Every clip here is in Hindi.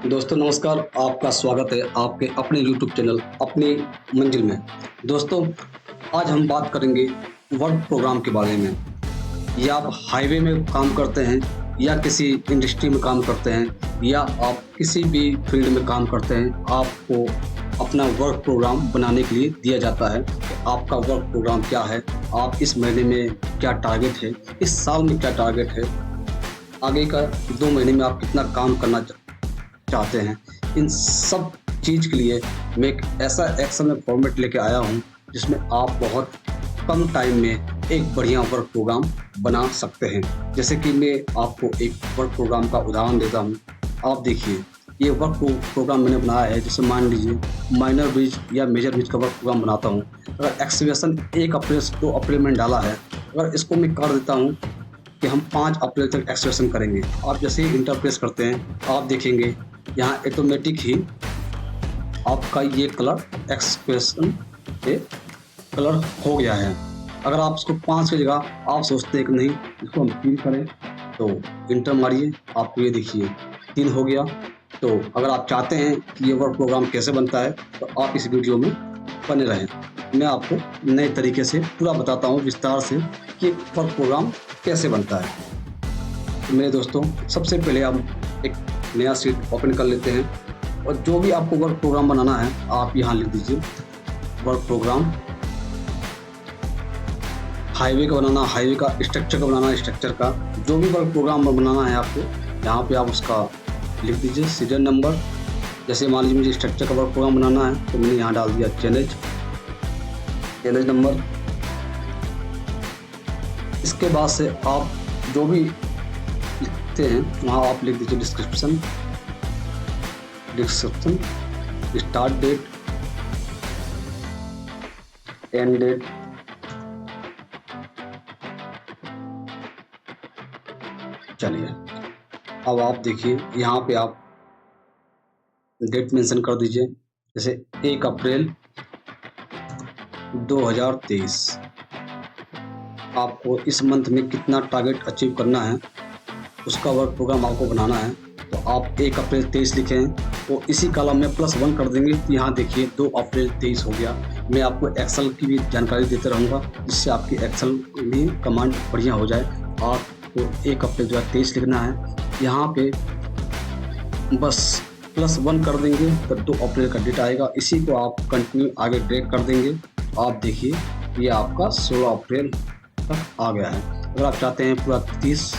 दोस्तों नमस्कार, आपका स्वागत है आपके अपने यूट्यूब चैनल अपनी मंजिल में। दोस्तों, आज हम बात करेंगे वर्क प्रोग्राम के बारे में। या आप हाईवे में काम करते हैं या किसी इंडस्ट्री में काम करते हैं या आप किसी भी फील्ड में काम करते हैं, आपको अपना वर्क प्रोग्राम बनाने के लिए दिया जाता है कि आपका वर्क प्रोग्राम क्या है, आप इस महीने में क्या टारगेट है, इस साल में क्या टारगेट है, आगे का 2 महीने में आप कितना काम करना चाहते हैं। इन सब चीज़ के लिए मैं एक ऐसा एक्सेल फॉर्मेट लेके आया हूँ जिसमें आप बहुत कम टाइम में एक बढ़िया वर्क प्रोग्राम बना सकते हैं। जैसे कि मैं आपको एक वर्क प्रोग्राम का उदाहरण देता हूँ। आप देखिए, ये वर्क प्रोग्राम मैंने बनाया है। जैसे मान लीजिए माइनर ब्रिज या मेजर ब्रिज का वर्क प्रोग्राम बनाता हूँ। अगर एक्सकवेशन 1 अप्रैल से 2 अप्रैल में डाला है, अगर इसको मैं कर देता हूँ कि हम 5 अप्रैल तक एक्सकवेशन करेंगे। आप जैसे ही इंटर प्रेस करते हैं, आप देखेंगे यहाँ ऑटोमेटिक ही आपका ये कलर एक्सप्रेशन पे कलर हो गया है। अगर आप इसको 5 की जगह आप सोचते हैं कि नहीं इसको हम 3 करें, तो इंटर मारिए, आपको ये देखिए 3 हो गया। तो अगर आप चाहते हैं कि ये वर्क प्रोग्राम कैसे बनता है, तो आप इस वीडियो में बने रहें। मैं आपको नए तरीके से पूरा बताता हूँ विस्तार से कि वर्क प्रोग्राम कैसे बनता है। तो मेरे दोस्तों, सबसे पहले हम एक नया शीट ओपन कर लेते हैं और जो भी आपको वर्क प्रोग्राम बनाना है आप यहाँ लिख दीजिए वर्क प्रोग्राम। हाईवे का बनाना, हाईवे का स्ट्रक्चर का बनाना, स्ट्रक्चर का जो भी वर्क प्रोग्राम बनाना है आपको, यहाँ पे आप उसका लिख दीजिए सीरियल नंबर। जैसे मान लीजिए मुझे स्ट्रक्चर का वर्क प्रोग्राम बनाना है, तो मैंने यहाँ डाल दिया चैलेंज नंबर। इसके बाद से आप जो भी लिखते हैं वहाँ आप लिख दीजिए description, start date, end date, चलिए अब आप देखिए यहाँ पे आप डेट मेंशन कर दीजिए। जैसे 1 अप्रैल 2023। आपको इस मंथ में कितना टारगेट अचीव करना है उसका वर्क प्रोग्राम आपको बनाना है, तो आप 1 अप्रैल 23 लिखें, तो इसी कॉलम में +1 कर देंगे। यहाँ देखिए 2 अप्रैल 23 हो गया। मैं आपको एक्सेल की भी जानकारी देते रहूँगा जिससे आपकी एक्सेल में कमांड बढ़िया हो जाए। आपको 1 अप्रैल 2023 लिखना है, यहाँ पे बस +1 कर देंगे तो 2 अप्रैल का डेट आएगा। इसी को आप कंटिन्यू आगे ड्रैग कर देंगे। आप देखिए ये आपका 16 अप्रैल तक आ गया है। अगर आप चाहते हैं पूरा 30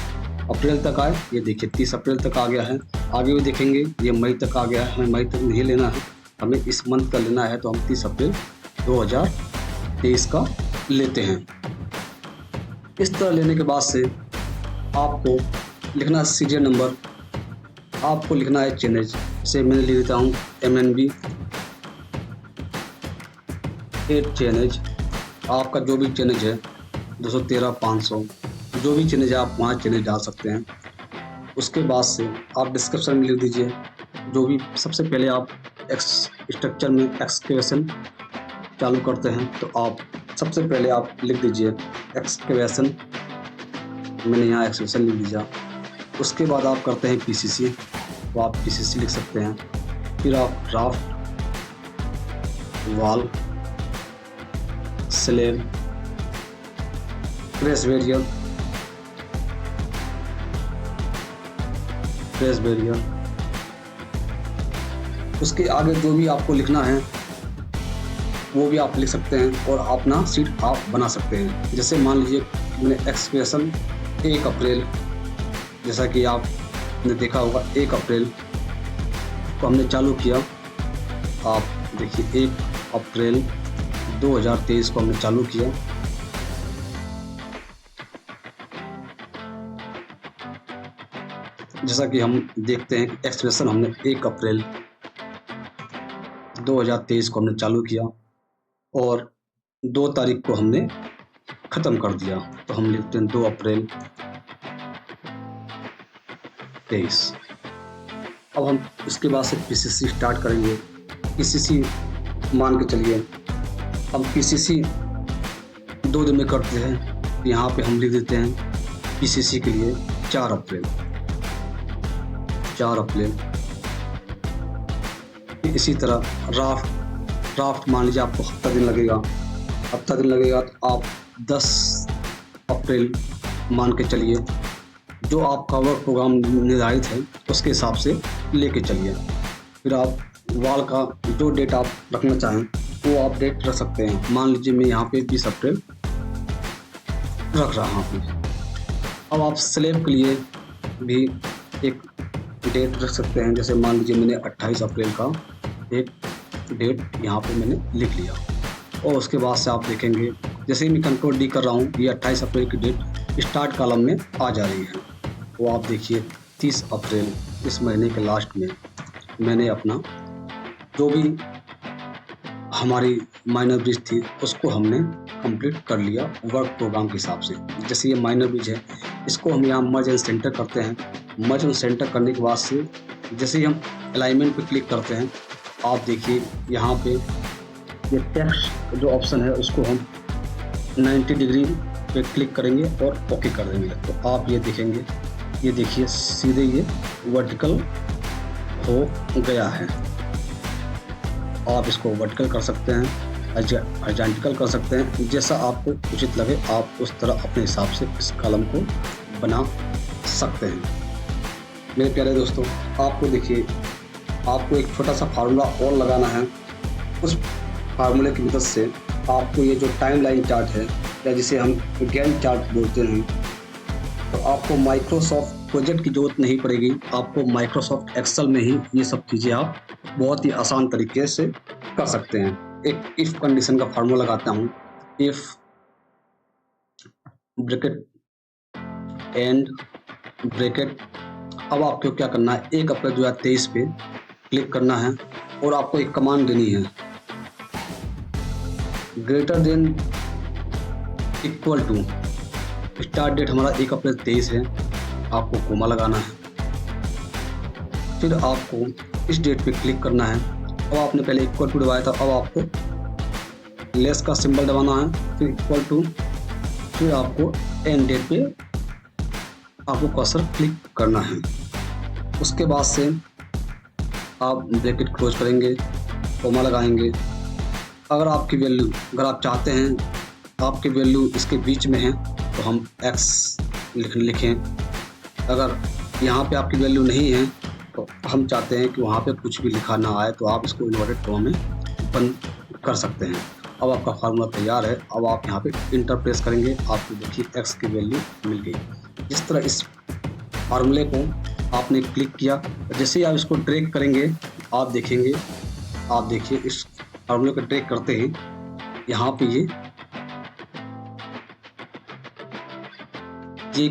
अप्रैल तक आए, ये देखिए 30 अप्रैल तक आ गया है। आगे भी देखेंगे ये मई तक आ गया है। हमें मई तक नहीं लेना है, हमें इस मंथ का लेना है, तो हम 30 अप्रैल 2023 का लेते हैं। इस तरह लेने के बाद से आपको लिखना है सीरियल नंबर, आपको लिखना है चैनल। जैसे मैंने लिख देता हूँ MNB 8 चैनल। आपका जो भी चैनल है 213, 500, जो भी चैनल है आप वहाँ चैनल डाल सकते हैं। उसके बाद से आप डिस्क्रिप्शन में लिख दीजिए जो भी। सबसे पहले आप स्ट्रक्चर में एक्सकवेशन चालू करते हैं, तो आप सबसे पहले आप लिख दीजिए एक्सकवेशन। मैंने यहाँ एक्सकवेशन लिख दिया। उसके बाद आप करते हैं PCC, तो आप PCC लिख सकते हैं। फिर आप draft, wall, slab, press barrier, उसके आगे जो भी आपको लिखना है वो भी आप लिख सकते हैं और अपना सीट आप बना सकते हैं। जैसे मान लीजिए मैंने एक्सप्रेशन 1 अप्रैल, जैसा कि आपने देखा होगा 1 अप्रैल को हमने चालू किया। आप देखिए 1 अप्रैल 2023 को हमने चालू किया। जैसा कि हम देखते हैं कि एक्सप्रेशन हमने 1 अप्रैल 2023 को हमने चालू किया और 2 तारीख को हमने ख़त्म कर दिया, तो हम लिखते हैं 2 अप्रैल 23। अब हम इसके बाद से PCC स्टार्ट करेंगे। PCC मान के चलिए हम PCC 2 दिन में करते हैं। यहाँ पे हम लिख देते हैं PCC के लिए 4 अप्रैल। इसी तरह ड्राफ्ट मान लीजिए आपको हफ्ता दिन लगेगा तो आप 10 अप्रैल मान के चलिए, जो आपका वर्क प्रोग्राम निर्धारित है उसके हिसाब से लेके चलिए। फिर आप वाल का जो डेट आप रखना चाहें वो आप डेट रख सकते हैं। मान लीजिए मैं यहाँ पे 20 अप्रैल रख रहा हूँ। अब आप स्लैब के लिए भी एक डेट रख सकते हैं। जैसे मान लीजिए मैंने 28 अप्रैल का एक डेट यहाँ पे मैंने लिख लिया, और उसके बाद से आप देखेंगे जैसे ही मैं कंट्रोल डी कर रहा हूँ ये 28 अप्रैल की डेट स्टार्ट कॉलम में आ जा रही है। वो आप देखिए 30 अप्रैल इस महीने के लास्ट में मैंने अपना जो भी हमारी माइनर ब्रिज थी उसको हमने कंप्लीट कर लिया वर्क प्रोग्राम के हिसाब से। जैसे ये माइनर ब्रिज है, इसको हम यहाँ मर्ज एंड सेंटर करते हैं। मर्ज एंड सेंटर करने के बाद से जैसे ही हम अलाइनमेंट पे क्लिक करते हैं, आप देखिए यहाँ पे ये टेक्स्ट जो ऑप्शन है उसको हम 90 डिग्री पे क्लिक करेंगे और ओके कर देंगे। तो आप ये देखेंगे, ये देखिए सीधे ये वर्टिकल हो गया है। आप इसको वर्टिकल कर सकते हैं, हॉरिजॉन्टल कर सकते हैं, जैसा आपको उचित लगे आप उस तरह अपने हिसाब से इस कॉलम को बना सकते हैं। मेरे प्यारे दोस्तों, आपको देखिए आपको एक छोटा सा फार्मूला और लगाना है। उस फार्मूले की मदद से आपको ये जो टाइम लाइन चार्ट है या जिसे हम गैंट चार्ट बोलते हैं, तो आपको माइक्रोसॉफ्ट प्रोजेक्ट की ज़रूरत नहीं पड़ेगी। आपको माइक्रोसॉफ्ट एक्सेल में ही ये सब चीज़ें आप बहुत ही आसान तरीके से कर सकते हैं। एक इफ़ कंडीशन का फार्मूला लगाता हूँ, इफ़ ब्रैकेट एंड ब्रैकेट। अब आपको क्या करना है, 1 अप्रैल 2023 पे क्लिक करना है और आपको एक कमांड देनी है, greater than equal to, start date हमारा 1 अप्रैल 23 है, आपको कोमा लगाना है। फिर आपको इस डेट पे क्लिक करना है। अब आपने पहले इक्वल टू दबाया था, अब आपको लेस का सिंबल दबाना है, फिर इक्वल टू, फिर आपको एंड डेट पे आपको कर्सर क्लिक करना है। उसके बाद से आप ब्रैकेट क्लोज करेंगे, कोमा लगाएंगे। अगर आपकी वैल्यू, अगर आप चाहते हैं आपकी वैल्यू इसके बीच में है तो हम एक्स लिखें। अगर यहाँ पे आपकी वैल्यू नहीं है तो हम चाहते हैं कि वहाँ पे कुछ भी लिखा ना आए, तो आप इसको इन्वर्टेड कॉमा में बंद कर सकते हैं। अब आपका फार्मूला तैयार है। अब आप यहाँ पे इंटर प्रेस करेंगे, आपको देखिए एक्स की वैल्यू मिल गई। जिस तरह इस फार्मूले को आपने क्लिक किया, जैसे ही आप इसको ड्रैग करेंगे आप देखेंगे, आप देखिए इस फार्मूले को ड्रैग करते ही यहाँ पे ये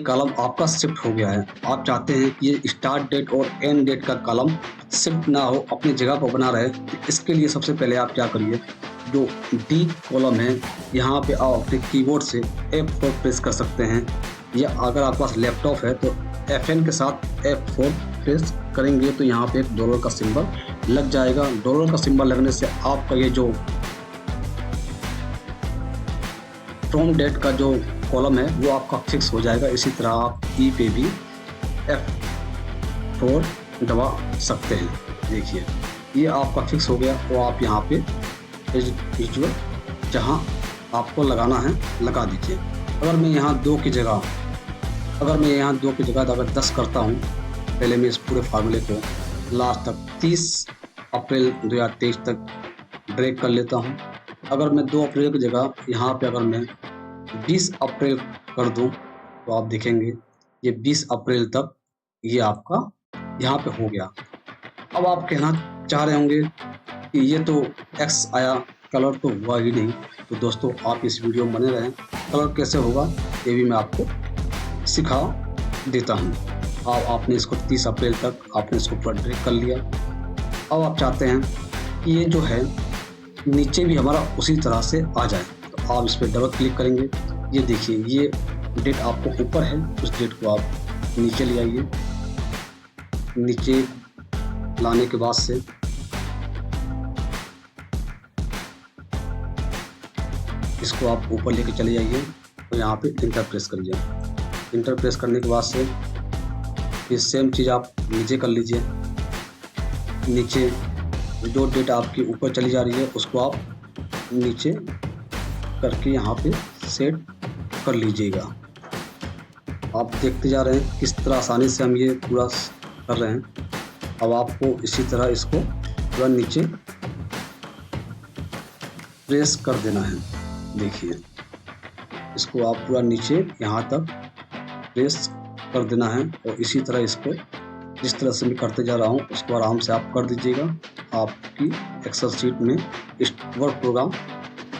कॉलम आपका शिफ्ट हो गया है। आप चाहते हैं कि ये स्टार्ट डेट और एंड डेट का कॉलम शिफ्ट ना हो, अपनी जगह पर बना रहे। तो इसके लिए सबसे पहले आप क्या करिए, जो डी कॉलम है यहाँ पे आप अपने कीबोर्ड से F4 प्रेस कर सकते हैं, या अगर आपके पास लैपटॉप है तो FN के साथ F4 प्रेस करेंगे तो यहाँ पे एक डॉलर का सिंबल लग जाएगा। डॉलर का सिंबल लगने से आपका ये जो फ्रॉम डेट का जो कॉलम है वो आपका फिक्स हो जाएगा। इसी तरह आप ई पे भी F4 दबा सकते हैं। देखिए ये आपका फिक्स हो गया, तो आप यहाँ पे विजुअल जहाँ आपको लगाना है लगा दीजिए। अगर मैं यहाँ 2 की जगह अगर 10 करता हूँ, पहले मैं इस पूरे फार्मूले को लास्ट तक 30 अप्रैल 2023 तक ड्रैग कर लेता हूँ। अगर मैं 2 अप्रैल की जगह यहाँ पे अगर मैं 20 अप्रैल कर दूं तो आप देखेंगे ये 20 अप्रैल तक ये आपका यहाँ पे हो गया। अब आप कहना चाह रहे होंगे कि ये तो एक्स आया, कलर तो हुआ ही नहीं। तो दोस्तों आप इस वीडियो में बने रहें, कलर कैसे होगा ये भी मैं आपको सिखा देता हूँ। आपने इसको 30 अप्रैल तक आपने इसको पूरा ड्रैग कर लिया। अब आप चाहते हैं कि ये जो है नीचे भी हमारा उसी तरह से आ जाए, तो आप इस पर डबल क्लिक करेंगे। ये देखिए ये डेट आपको ऊपर है, उस डेट को आप नीचे ले आइए। नीचे लाने के बाद से इसको आप ऊपर लेके चले जाइए, तो यहाँ पे इंटर प्रेस करिए। इंटर प्रेस करने के बाद से ये सेम चीज़ आप नीचे कर लीजिए। नीचे जो डेट आपकी ऊपर चली जा रही है उसको आप नीचे करके यहाँ पे सेट कर लीजिएगा। आप देखते जा रहे हैं किस तरह आसानी से हम ये पूरा कर रहे हैं। अब आपको इसी तरह इसको पूरा नीचे प्रेस कर देना है। देखिए इसको आप पूरा नीचे यहाँ तक प्रेस कर देना है और इसी तरह इसको जिस तरह से मैं करते जा रहा हूँ उसको आराम से आप कर दीजिएगा। आपकी एक्सेल शीट में इस वर्क प्रोग्राम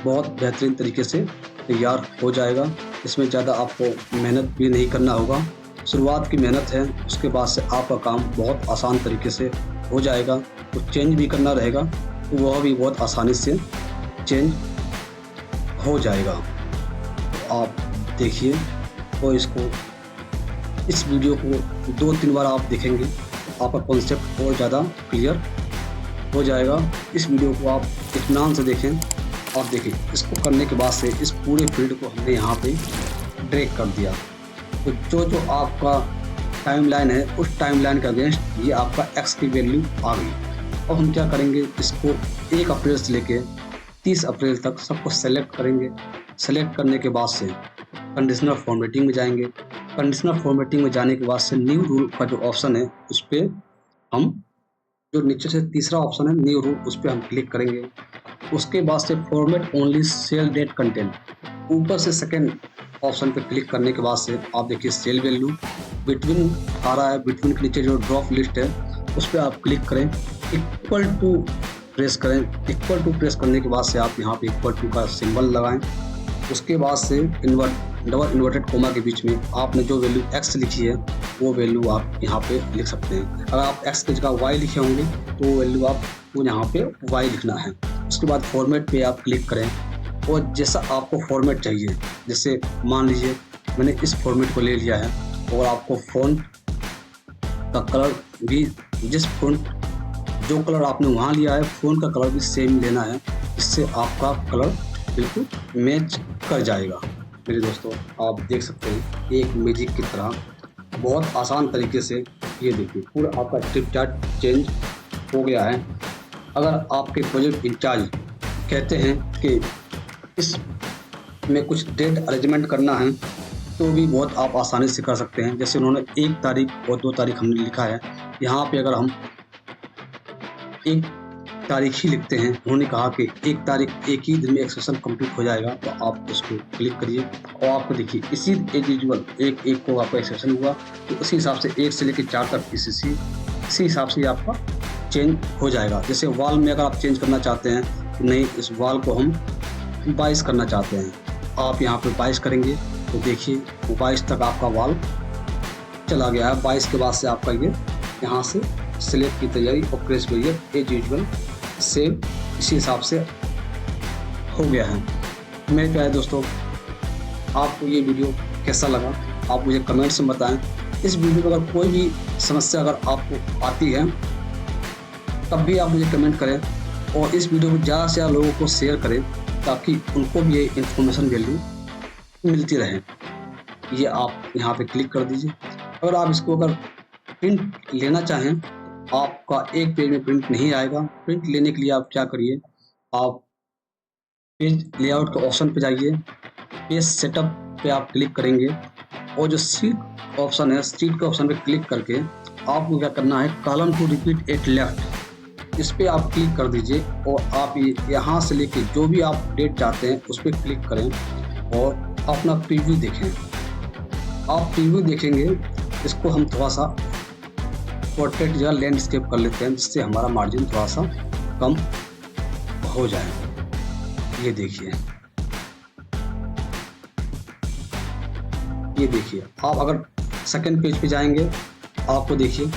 बहुत बेहतरीन तरीके से तैयार हो जाएगा। इसमें ज़्यादा आपको मेहनत भी नहीं करना होगा। शुरुआत की मेहनत है, उसके बाद से आपका काम बहुत आसान तरीके से हो जाएगा। कुछ चेंज भी करना रहेगा तो वह भी बहुत आसानी से चेंज हो जाएगा। तो आप देखिए और इसको इस वीडियो को 2-3 बार आप देखेंगे आपका कॉन्सेप्ट और ज़्यादा क्लियर हो जाएगा। इस वीडियो को आप इत्मीनान से देखें। आप देखिए इसको करने के बाद से इस पूरे फील्ड को हमने यहाँ पे ड्रैग कर दिया। तो जो आपका टाइमलाइन है उस टाइमलाइन के अगेंस्ट ये आपका एक्स की वैल्यू आ गई। अब हम क्या करेंगे, इसको 1 अप्रैल से लेके 30 अप्रैल तक सबको सेलेक्ट करेंगे। सेलेक्ट करने के बाद से कंडीशनल फॉर्मेटिंग में जाएंगे। कंडीशनल फॉर्मेटिंग में जाने के बाद से न्यू रूल का जो ऑप्शन है उस पर हम जो नीचे से तीसरा ऑप्शन है न्यू रूल उस पर हम क्लिक करेंगे। उसके बाद से format only cell that contain, ऊपर से सेकेंड ऑप्शन पे क्लिक करने के बाद से आप देखिए सेल वैल्यू बिटवीन आ रहा है। बिटवीन के नीचे जो ड्रॉप लिस्ट है उस पर आप क्लिक करें, इक्वल टू प्रेस करें। इक्वल टू प्रेस करने के बाद से आप यहाँ पे इक्वल टू का सिंबल लगाएं। उसके बाद से डबल इन्वर्टेड कोमा के बीच में आपने जो वैल्यू x लिखी है वो वैल्यू आप यहाँ पे लिख सकते हैं। अगर आप x की जगह y लिखे होंगे तो वो वैल्यू आपको यहाँ पे y लिखना है। उसके बाद फॉर्मेट पे आप क्लिक करें और जैसा आपको फॉर्मेट चाहिए, जैसे मान लीजिए मैंने इस फॉर्मेट को ले लिया है और आपको फ़ॉन्ट का कलर भी जिस फ़ॉन्ट जो कलर आपने वहाँ लिया है फ़ॉन्ट का कलर भी सेम लेना है। इससे आपका कलर बिल्कुल मैच कर जाएगा। मेरे दोस्तों आप देख सकते हैं एक मैजिक की तरह बहुत आसान तरीके से ये देखिए पूरा आपका स्ट्रिप चार्ट चेंज हो गया है। अगर आपके प्रोजेक्ट इंचार्ज कहते हैं कि इस में कुछ डेट अरेंजमेंट करना है तो भी बहुत आप आसानी से कर सकते हैं। जैसे उन्होंने 1 तारीख और 2 तारीख हमने लिखा है, यहाँ पे अगर हम 1 तारीख ही लिखते हैं, उन्होंने कहा कि 1 तारीख एक ही दिन में एक्सप्रेशन कंप्लीट हो जाएगा, तो आप उसको क्लिक करिए और आपको देखिए इसी एज यूजुअल एक को आपका एक्सप्रेशन हुआ तो उसी हिसाब से 1 से लेकर 4 तक इसी हिसाब से आपका चेंज हो जाएगा। जैसे वॉल में अगर आप चेंज करना चाहते हैं कि नहीं इस वॉल को हम 22 करना चाहते हैं, आप यहाँ पे 22 करेंगे तो देखिए 22 तक आपका वॉल चला गया है। 22 के बाद से आपका ये यहाँ से सिलेक्ट की तैयारी और प्रेस करिए एज यूजुअल सेम इसी हिसाब से हो गया है। मेरे प्यारे दोस्तों आपको ये वीडियो कैसा लगा आप मुझे कमेंट्स में बताएं। इस वीडियो में अगर कोई भी समस्या अगर आपको आती है तब भी आप मुझे कमेंट करें और इस वीडियो को ज़्यादा से ज़्यादा लोगों को शेयर करें ताकि उनको भी ये इन्फॉर्मेशन वैल्यू मिलती रहे। ये आप यहाँ पे क्लिक कर दीजिए। अगर आप इसको अगर प्रिंट लेना चाहें, आपका एक पेज में प्रिंट नहीं आएगा। प्रिंट लेने के लिए आप क्या करिए, आप पेज लेआउट के ऑप्शन पे जाइए, पेज सेटअप पे आप क्लिक करेंगे और जो सीट ऑप्शन है सीट के ऑप्शन पे क्लिक करके आपको क्या करना है, column to repeat at left इस पे आप क्लिक कर दीजिए और आप यहाँ से लेके जो भी आप डेट चाहते हैं उस पर क्लिक करें और अपना प्रीव्यू देखें। आप प्रीव्यू देखेंगे, इसको हम थोड़ा सा पोर्ट्रेट या लैंडस्केप कर लेते हैं जिससे हमारा मार्जिन थोड़ा सा कम हो जाए। ये देखिए आप अगर सेकंड पेज पे जाएंगे आपको देखिए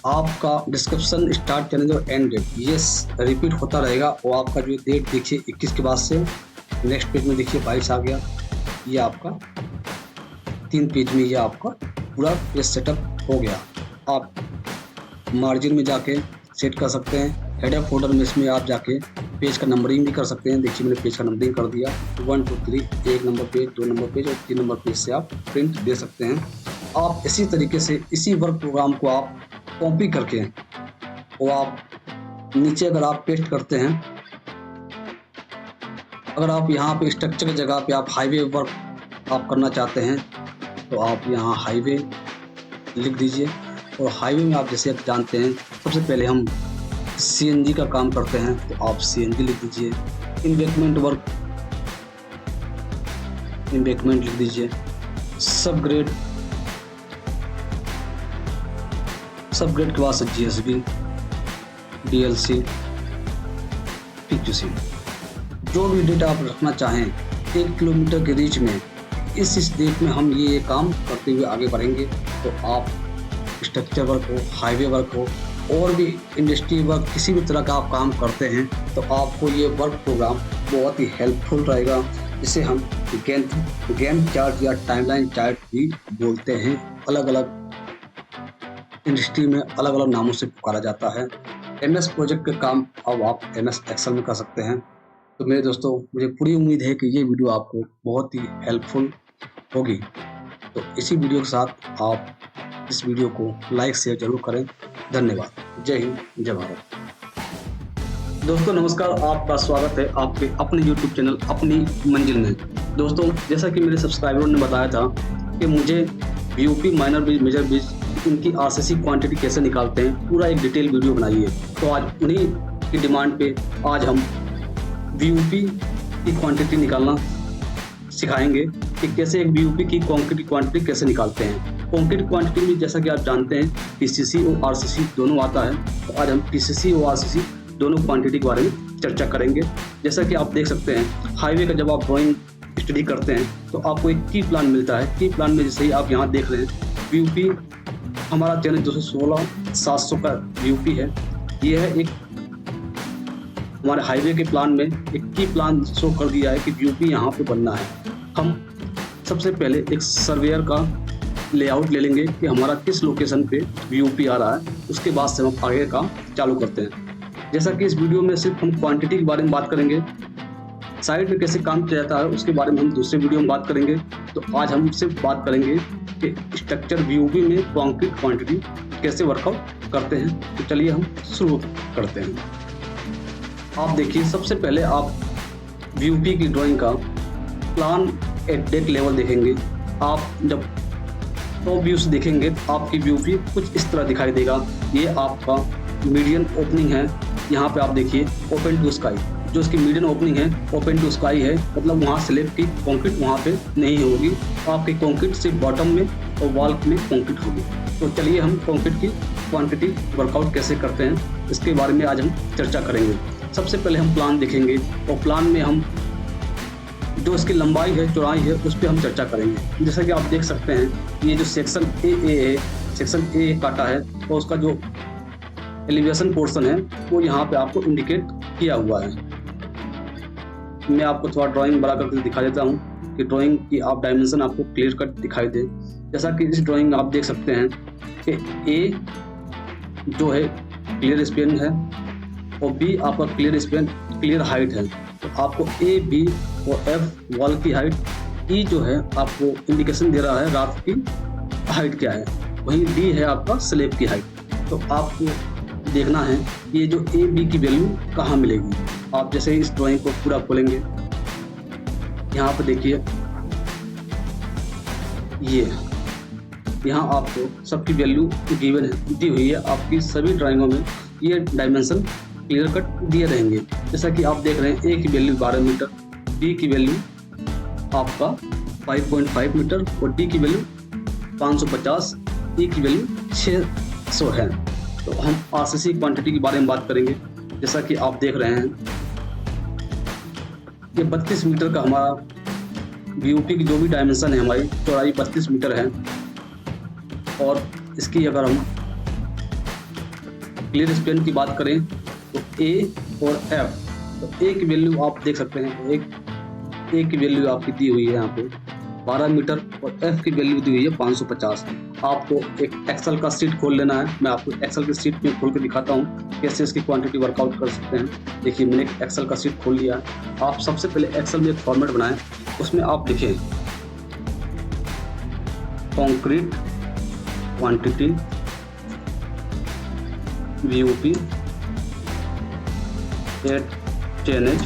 आपका डिस्क्रिप्शन स्टार्ट करने जो एंड डेट ये रिपीट होता रहेगा और आपका जो डेट देखिए 21 के बाद से नेक्स्ट पेज में देखिए 22 आ गया। ये आपका 3 पेज में ये आपका पूरा पेज सेटअप हो गया। आप मार्जिन में जाके सेट कर सकते हैं। हेडर फोल्डर में इसमें आप जाके पेज का नंबरिंग भी कर सकते हैं। देखिए मैंने पेज का नंबरिंग कर दिया 1 2 3, 1 नंबर पेज, 2 नंबर पेज और 3 नंबर पेज से आप प्रिंट दे सकते हैं। आप इसी तरीके से इसी वर्क प्रोग्राम को आप कॉपी करके वो आप नीचे अगर आप पेस्ट करते हैं, अगर आप यहाँ पे स्ट्रक्चर की जगह पे आप हाईवे वर्क आप करना चाहते हैं तो आप यहाँ हाईवे लिख दीजिए। और हाईवे में आप जैसे जानते हैं सबसे पहले हम सीएनजी का काम करते हैं तो आप सीएनजी लिख दीजिए। इम्बैंकमेंट वर्क, इम्बैंकमेंट लिख दीजिए। सब ग्रेड के बाद जीएसबी, डीएलसी, पीक्यूसी, जो भी डेटा आप रखना चाहें 1 किलोमीटर के रीच में, इस डेट में हम ये काम करते हुए आगे बढ़ेंगे। तो आप स्ट्रक्चर वर्क हो, हाईवे वर्क हो और भी इंडस्ट्री वर्क, किसी भी तरह का आप काम करते हैं तो आपको ये वर्क प्रोग्राम बहुत ही हेल्पफुल रहेगा, जिसे हम गैंट चार्ट या टाइमलाइन चार्ट भी बोलते हैं। अलग अलग इंडस्ट्री में अलग अलग नामों से पुकारा जाता है। एमएस प्रोजेक्ट का काम अब आप एमएस एक्सेल में कर सकते हैं। तो मेरे दोस्तों, मुझे पूरी उम्मीद है कि ये वीडियो आपको बहुत ही हेल्पफुल होगी। तो इसी वीडियो के साथ आप इस वीडियो को लाइक शेयर जरूर करें। धन्यवाद। जय हिंद, जय भारत। दोस्तों नमस्कार, आपका स्वागत है आपके अपने YouTube चैनल अपनी मंजिल में। दोस्तों, जैसा कि मेरे सब्सक्राइबरों ने बताया था कि मुझे वीओपी, माइनर बीज, मेजर बीज, इनकी आरसीसी क्वांटिटी कैसे निकालते हैं, पूरा एक डिटेल वीडियो बनाइए। तो आज उन्हीं की डिमांड पे आज हम वीओपी की क्वांटिटी निकालना सिखाएंगे कि कैसे एक वीओपी की कंक्रीट क्वांटिटी कैसे निकालते हैं। कंक्रीट क्वांटिटी में जैसा कि आप जानते हैं पीसीसी और आरसीसी दोनों आता है। तो आज हम पीसीसी और आरसीसी दोनों क्वांटिटी के बारे में चर्चा करेंगे। जैसा कि आप देख सकते हैं, हाईवे का जब आप ड्राइंग स्टडी करते हैं तो आपको एक की प्लान मिलता है। की प्लान में जैसे ही आप यहाँ देख रहे हैं, वीओपी हमारा चैनल 216/700 का वीओपी है। ये है एक हमारे हाईवे के प्लान में एक की प्लान शो कर दिया है कि वीओपी यहाँ पे बनना है। हम सबसे पहले एक सर्वेयर का लेआउट ले लेंगे कि हमारा किस लोकेशन पे वीओपी आ रहा है, उसके बाद से हम आगे काम चालू करते हैं। जैसा कि इस वीडियो में सिर्फ हम क्वांटिटी के बारे में बात करेंगे, साइट में कैसे काम किया जाता है उसके बारे में हम दूसरे वीडियो में बात करेंगे। तो आज हम सिर्फ बात करेंगे कि स्ट्रक्चर वीओपी में कंक्रीट क्वांटिटी कैसे वर्कआउट करते हैं। तो चलिए हम शुरू करते हैं। आप देखिए, सबसे पहले आप वीओपी की ड्राइंग का प्लान एट डेक लेवल देखेंगे। आप जब टॉप व्यू से देखेंगे तो आपकी वीओपी कुछ इस तरह दिखाई देगा। ये आपका मीडियन ओपनिंग है। यहाँ पे आप देखिए ओपन टू स्काई, जो इसकी मीडियन ओपनिंग है ओपन टू स्काई है, मतलब वहाँ स्लैब की कंक्रीट वहाँ पे नहीं होगी। आपकी कंक्रीट सिर्फ बॉटम में और वॉल में कंक्रीट होगी। तो चलिए हम कंक्रीट की क्वांटिटी वर्कआउट कैसे करते हैं इसके बारे में आज हम चर्चा करेंगे। सबसे पहले हम प्लान देखेंगे और प्लान में हम जो इसकी लंबाई है, चौड़ाई है, उस पर हम चर्चा करेंगे। जैसा कि आप देख सकते हैं, ये जो सेक्शन ए है, सेक्शन ए काटा है और उसका जो एलिवेशन पोर्शन है वो यहाँ पे आपको इंडिकेट किया हुआ है। मैं आपको थोड़ा ड्राइंग बड़ा करके दिखा देता हूँ कि ड्राइंग की आप डायमेंशन आपको क्लियर कट दिखाई दे। जैसा कि इस ड्राइंग में आप देख सकते हैं कि ए जो है क्लियर स्पेन है और बी आपका क्लियर हाइट है। तो आपको ए, बी और एफ वॉल की हाइट, ई जो है आपको इंडिकेशन दे रहा है रात की हाइट क्या है, वहीं डी है आपका स्लैब की हाइट। तो आपको देखना है ये जो ए, बी की वैल्यू कहाँ मिलेगी। आप जैसे इस ड्राइंग को पूरा खोलेंगे, यहाँ पर देखिए, ये यहाँ आपको सबकी वैल्यू गिवन है, दी हुई है। आपकी सभी ड्राइंगों में ये डायमेंशन क्लियर कट दिए रहेंगे। जैसा कि आप देख रहे हैं, ए की वैल्यू 12 मीटर, बी की वैल्यू आपका 5.5 मीटर और डी की वैल्यू 550, ई की वैल्यू 600 है। तो हम आरसीसी क्वांटिटी के बारे में बात करेंगे। जैसा कि आप देख रहे हैं, ये 32 मीटर का हमारा वीओपी की जो भी डायमेंशन है, हमारी चौड़ाई 32 मीटर है। और इसकी अगर हम क्लियर स्पेन की बात करें तो ए और एफ, तो ए की वैल्यू आप देख सकते हैं, ए की वैल्यू आपकी दी हुई है यहाँ पे 12 मीटर और एफ की वैल्यू दी हुई है 550। आपको एक एक्सेल का शीट खोल लेना है। मैं आपको एक्सेल की शीट में खोल के दिखाता हूँ कैसे इसकी क्वांटिटी वर्कआउट कर सकते हैं। देखिए, मैंने एक एक्सेल का शीट खोल लिया है। आप सबसे पहले एक्सेल में एक फॉर्मेट बनाएं, उसमें आप लिखें concrete quantity VOP at chainage,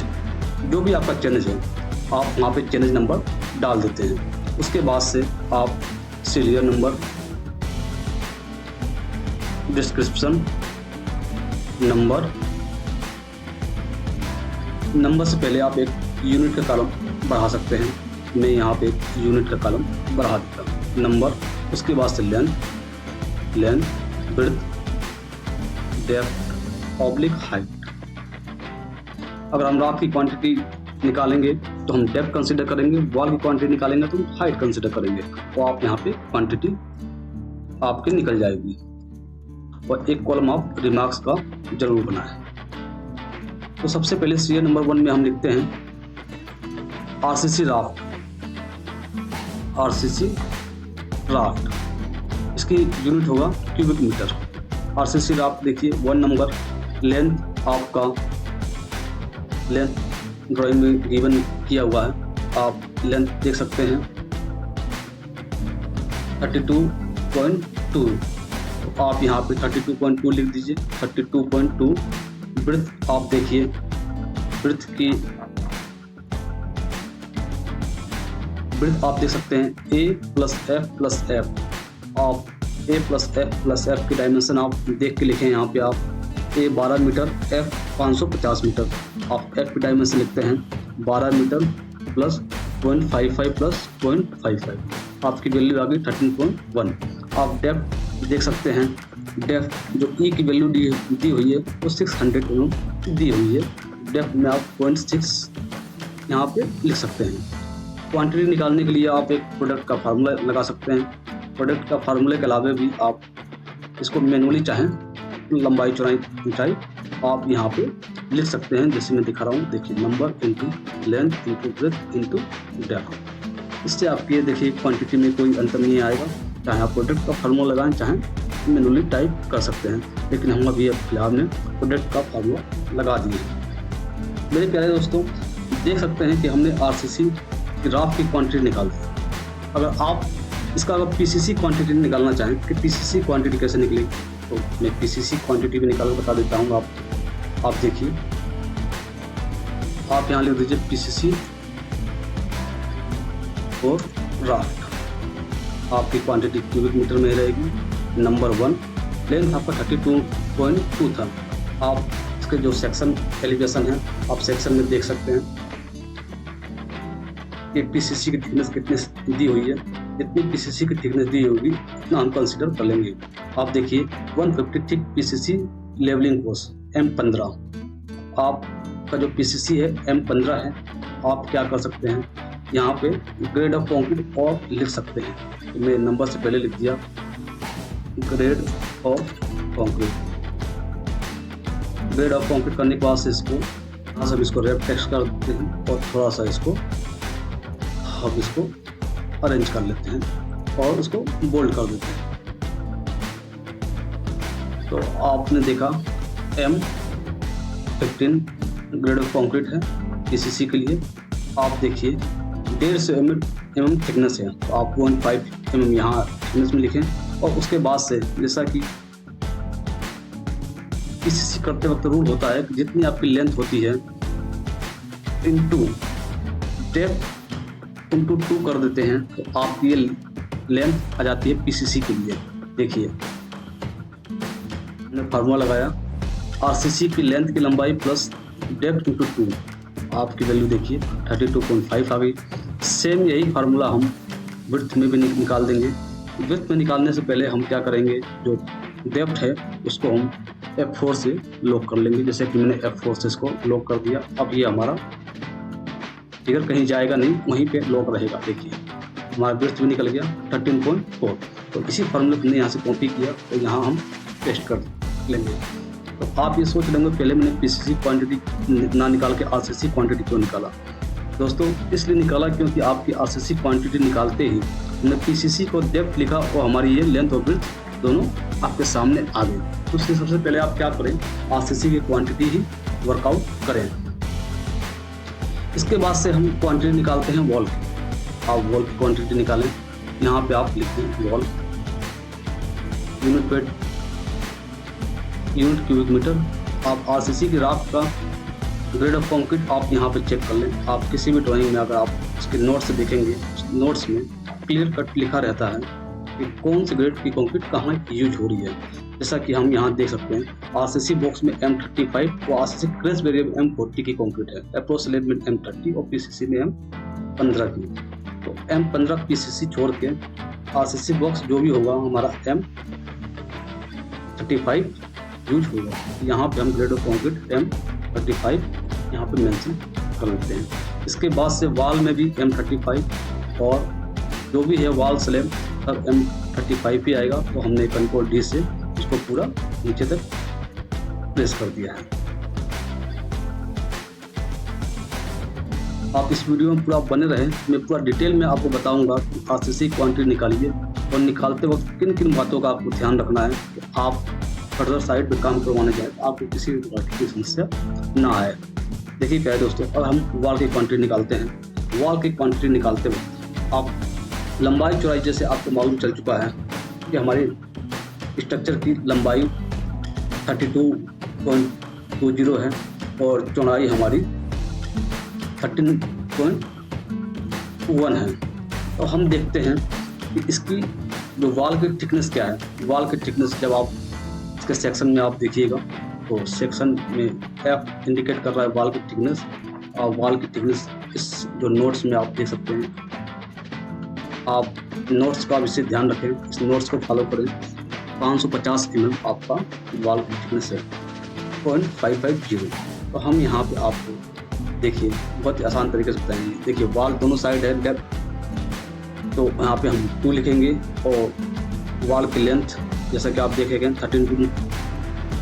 जो भी आपका चेनेज है आप वहाँ पे चेनेज नंबर डाल देते हैं। उसके बाद से आप सीरियल नंबर, डिस्क्रिप्शन, नंबर से पहले आप एक यूनिट का कॉलम बढ़ा सकते हैं। मैं यहाँ पे एक यूनिट का कॉलम बढ़ा देता हूँ। नंबर, उसके बाद से length, width, depth, oblique height. अगर हम रात की क्वांटिटी निकालेंगे तो हम डेप्थ कंसीडर करेंगे, वॉल की क्वांटिटी निकालेंगे तो हम हाइट कंसीडर करेंगे। तो आप यहाँ पे क्वांटिटी आपकी निकल जाएगी। और एक कॉलम आप रिमार्क्स का जरूर बनाएं। तो सबसे पहले सीरियल नंबर 1 में हम लिखते हैं RCC राफ्ट। इसकी यूनिट होगा क्यूबिक मीटर। RCC राफ्ट देखिए 1 नंबर। लेंथ आपका, लेंथ ड्राइंग में गिवन किया हुआ है, आप लेंथ देख सकते हैं 32.2। तो आप यहाँ पे 32.2 लिख दीजिए, 32.2। ब्रेथ आप देखिए, ब्रेथ आप देख सकते हैं A+F+F। आप A+F+F की डायमेंशन आप देख के लिखें। यहाँ पे आप A 12 मीटर, F 550 मीटर। आप F की डायमेंशन लिखते हैं 12 मीटर प्लस 0.55 प्लस 0.55। आपकी वैल्यू आ गई 13.1। आप डेप्थ देख सकते हैं, डेप्थ जो E की वैल्यू दी हुई है वो 600 mm दी हुई है। डेप्थ में आप 0.6 यहाँ पे लिख सकते हैं। क्वांटिटी निकालने के लिए आप एक प्रोडक्ट का फार्मूला लगा सकते हैं। प्रोडक्ट का फार्मूले के अलावा भी आप इसको मैनुअली चाहें लंबाई, चौड़ाई, ऊंचाई आप यहाँ पे लिख सकते हैं, जैसे मैं दिखा रहा हूँ। देखिए number into length into breadth into depth. इससे आपके देखिए क्वांटिटी में कोई अंतर नहीं आएगा। चाहे आप प्रोडक्ट का फार्मूला लगाएं, चाहें मैनुअली टाइप कर सकते हैं, लेकिन हम अभी फिलहाल में प्रोडक्ट का फार्मूला लगा दिए। मेरे प्यारे दोस्तों, देख सकते हैं कि हमने RCC राफ्ट की क्वांटिटी निकाल दी। अगर आप इसका अगर PCC क्वांटिटी निकालना चाहें कि PCC क्वांटिटी कैसे निकलेगी, तो मैं PCC क्वांटिटी भी निकाल बता देता हूँ। आप देखिए, आप यहाँ लिख दीजिए PCC और राफ्ट। आपकी क्वांटिटी क्यूबिक मीटर में रहेगी। नंबर 1, लेंथ आपका 32.2 था। आप इसके जो सेक्शन एलिवेशन है आप सेक्शन में देख सकते हैं कि PCC की थिकनेस कितनी दी हुई है। जितनी PCC की थिकनेस दी होगी उतना हम कंसीडर कर लेंगे। आप देखिए 150 thick PCC levelling course M15। आपका जो PCC है M15 है। आप क्या कर सकते हैं, यहाँ पे ग्रेड ऑफ कंक्रीट और लिख सकते हैं। तो मैं नंबर से पहले लिख दिया grade of concrete. Grade of concrete करने के बाद से इसको यहाँ से इसको रेप टेक्स्ट कर देते हैं और थोड़ा सा इसको हम इसको अरेंज कर लेते हैं और इसको बोल्ड कर देते हैं। तो आपने देखा M15 ग्रेड ऑफ कंक्रीट है PCC के लिए। आप देखिए 150 mm थिकनेस है, तो आप 1.5 mm यहाँ थिकनेस में लिखें। और उसके बाद से जैसा कि PCC करते वक्त रूल होता है कि जितनी आपकी लेंथ होती है इंटू डेप्थ इंटू 2 कर देते हैं, तो आपकी ये लेंथ आ जाती है PCC के लिए। देखिए हमने फार्मूला लगाया RCC की लेंथ की लंबाई प्लस डेप्थ इंटू 2। आपकी वैल्यू देखिए 32.5 आ गई। सेम यही फार्मूला हम विड्थ में भी निकाल देंगे। विड्थ में निकालने से पहले हम क्या करेंगे, जो डेप्थ है उसको हम F4 से लॉक कर लेंगे। जैसे कि मैंने F4 से इसको लॉक कर दिया। अब ये हमारा फिगर कहीं जाएगा नहीं, वहीं पे लॉक रहेगा। देखिए हमारा विड्थ भी निकल गया 13.4। तो इसी फार्मूले को हमने यहाँ से कॉपी किया तो यहाँ हम पेस्ट कर लेंगे। तो आप ये सोच लेंगे पहले मैंने PCC क्वांटिटी ना निकाल के RCC क्वांटिटी क्यों निकाला। दोस्तों इसलिए निकाला क्योंकि आपकी RCC क्वांटिटी निकालते ही हमने PCC को डेप्थ लिखा और हमारी ये लेंथ और विड्थ दोनों आपके सामने आ गए। तो इसलिए सबसे पहले आप क्या करें, RCC की क्वांटिटी ही वर्कआउट करें। इसके बाद से हम क्वांटिटी निकालते हैं वॉल की। आप वॉल की क्वांटिटी निकालें। यहाँ पे आप लिखते हैं wall unit weight unit cubic metre. आप आरसीसी की राख का ग्रेड ऑफ कंक्रीट आप यहाँ पे चेक कर लें। आप किसी भी ड्राइंग में अगर आप इसके नोट्स से देखेंगे, नोट्स में क्लियर कट लिखा रहता है कि कौन से ग्रेड की कंक्रीट कहाँ यूज हो रही है। जैसा कि हम यहाँ देख सकते हैं, आरसीसी बॉक्स में M35 और आरसीसी क्रेस वेरिएबल M40 की कंक्रीट है, अप्रोच स्लैब में M30 और पीसीसी में M15 की। तो M15 पीसीसी छोड़ के आरसीसी बॉक्स जो भी होगा हमारा M35 यूज होगा। यहाँ पे हम ग्रेड ऑफ कंक्रीट M35 यहाँ पे मेंशन कर लेते हैं। इसके बाद से वॉल में भी M35 और जो भी है वॉल स्लैब तब M35 ही आएगा। तो हमने कंट्रोल D से उसको पूरा नीचे तक प्रेस कर दिया है। आप इस वीडियो में पूरा बने रहें, मैं पूरा डिटेल में आपको बताऊंगा कि आरसीसी क्वांटिटी निकालिए और निकालते वक्त किन किन बातों का आपको ध्यान रखना है कि आप फर्दर साइड पे काम करवाने जाए आपको किसी भी प्रकार की समस्या ना आए। देखिए क्या है दोस्तों, अब हम वॉल की क्वांटिटी निकालते हैं। वॉल की क्वांटिटी निकालते वक्त आप लंबाई चौड़ाई, जैसे आपको मालूम चल चुका है कि हमारी स्ट्रक्चर की लंबाई 32.20 है और चौड़ाई हमारी 13.1 है। तो हम देखते हैं कि इसकी जो वॉल की थिकनेस क्या है। वॉल की थिकनेस जब आप इसके सेक्शन में आप देखिएगा तो सेक्शन में F इंडिकेट कर रहा है वॉल की थिकनेस, और वॉल की थिकनेस इस जो नोट्स में आप देख सकते हैं। आप नोट्स का विशेष ध्यान रखें, इस नोट्स को फॉलो करें। 550 mm आपका वॉल की थिकनेस है, 0.550। तो हम यहाँ पे आपको देखिए बहुत ही आसान तरीके से बताएंगे। देखिए वॉल दोनों साइड है डेप्थ, तो यहाँ पे हम 2 लिखेंगे और वॉल की लेंथ जैसा कि आप देखेंगे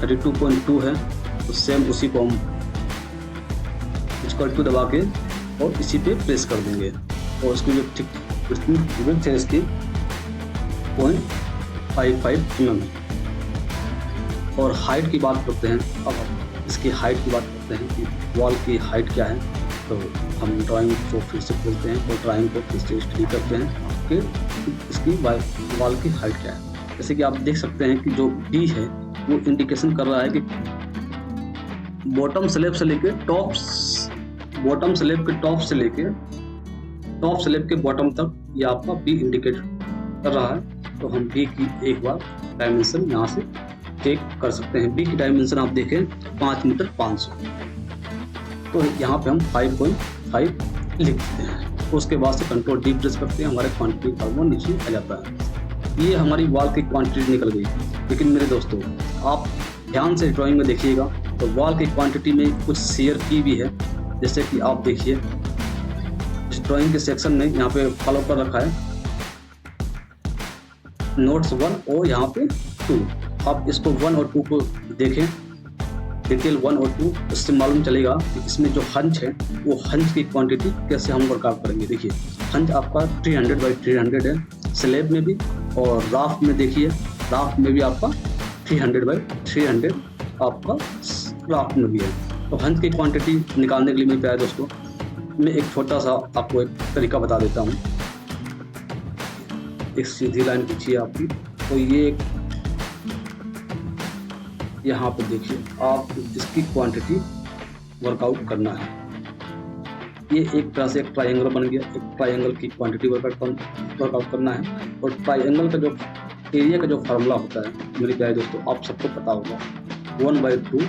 32.2 है। तो सेम उसी को हम इक्वल टू दबा के और इसी पे प्रेस कर देंगे और इसकी जो विड्थ है इसकी 0.55 mm। और हाइट की बात करते हैं। अब इसकी हाइट की बात करते हैं कि वॉल की हाइट क्या है। तो हम ड्राइंग को फिर से खोलते हैं और ड्राइंग को फिर से स्टडी करते हैं कि इसकी वॉल की हाइट क्या है। जैसे कि आप देख सकते हैं कि जो B है वो इंडिकेशन कर रहा है कि बॉटम स्लैब से लेके टॉप स्लैब के बॉटम तक ये आपका B इंडिकेट कर रहा है। तो हम B की एक बार डायमेंशन यहाँ से चेक कर सकते हैं। B की डायमेंशन आप देखें 5 मीटर 500। तो यहाँ पे हम 5.5 लिख देते हैं। तो उसके बाद से कंट्रोल D प्रेस करते हैं, हमारे क्वांटिटी फॉर्मूला नीचे आ जाता है। ये हमारी वॉल की क्वांटिटी निकल गई। लेकिन मेरे दोस्तों आप ध्यान से ड्राइंग में देखिएगा तो वॉल की क्वांटिटी में कुछ शेयर की भी है। जैसे कि आप देखिए इस ड्राइंग के सेक्शन में यहाँ पे फॉलो कर रखा है नोट्स 1 और यहाँ पे 2। आप इसको 1 और 2 को देखें, डिटेल 1 और 2, इससे मालूम चलेगा कि इसमें जो हंच है वो हंच की क्वांटिटी कैसे हम वर्कआउट करेंगे। देखिए हंच आपका 300/300 है स्लैब में भी, और राफ्ट में देखिए राफ्ट में भी आपका 300/300 आपका राफ्ट में भी है। तो हंच की क्वांटिटी निकालने के लिए मेरे प्यारे दोस्तों मैं एक छोटा सा आपको एक तरीका बता देता हूँ। एक सीधी लाइन खींचिए आपकी, तो ये यहाँ पे देखिए आप इसकी क्वांटिटी वर्कआउट करना है। ये एक तरह से एक ट्रायंगल बन गया। एक ट्रायंगल की क्वांटिटी वर्कआउट करना है। और ट्रायंगल का जो एरिया का जो फार्मूला होता है मेरे प्यारे दोस्तों आप सबको पता होगा, 1/2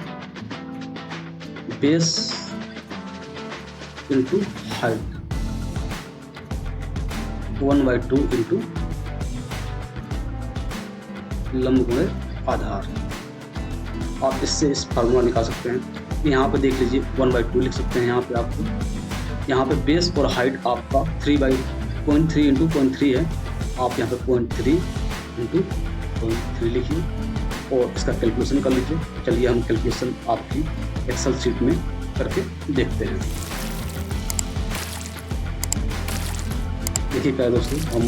बेस इंटू हाइट, 1/2 इंटू लंब गुणे आधार। आप इससे इस फार्मूला निकाल सकते हैं। यहाँ पे देख लीजिए 1/2 लिख सकते हैं। यहाँ पे आपको यहाँ पे बेस और हाइट आपका 0.3 इंटू 0.3 है। आप यहाँ पे 0.3 इंटू 0.3 लिखिए और इसका कैलकुलेशन कर लीजिए। चलिए हम कैलकुलेशन आपकी एक्सेल शीट में करके देखते हैं। देखिए क्या दोस्तों हम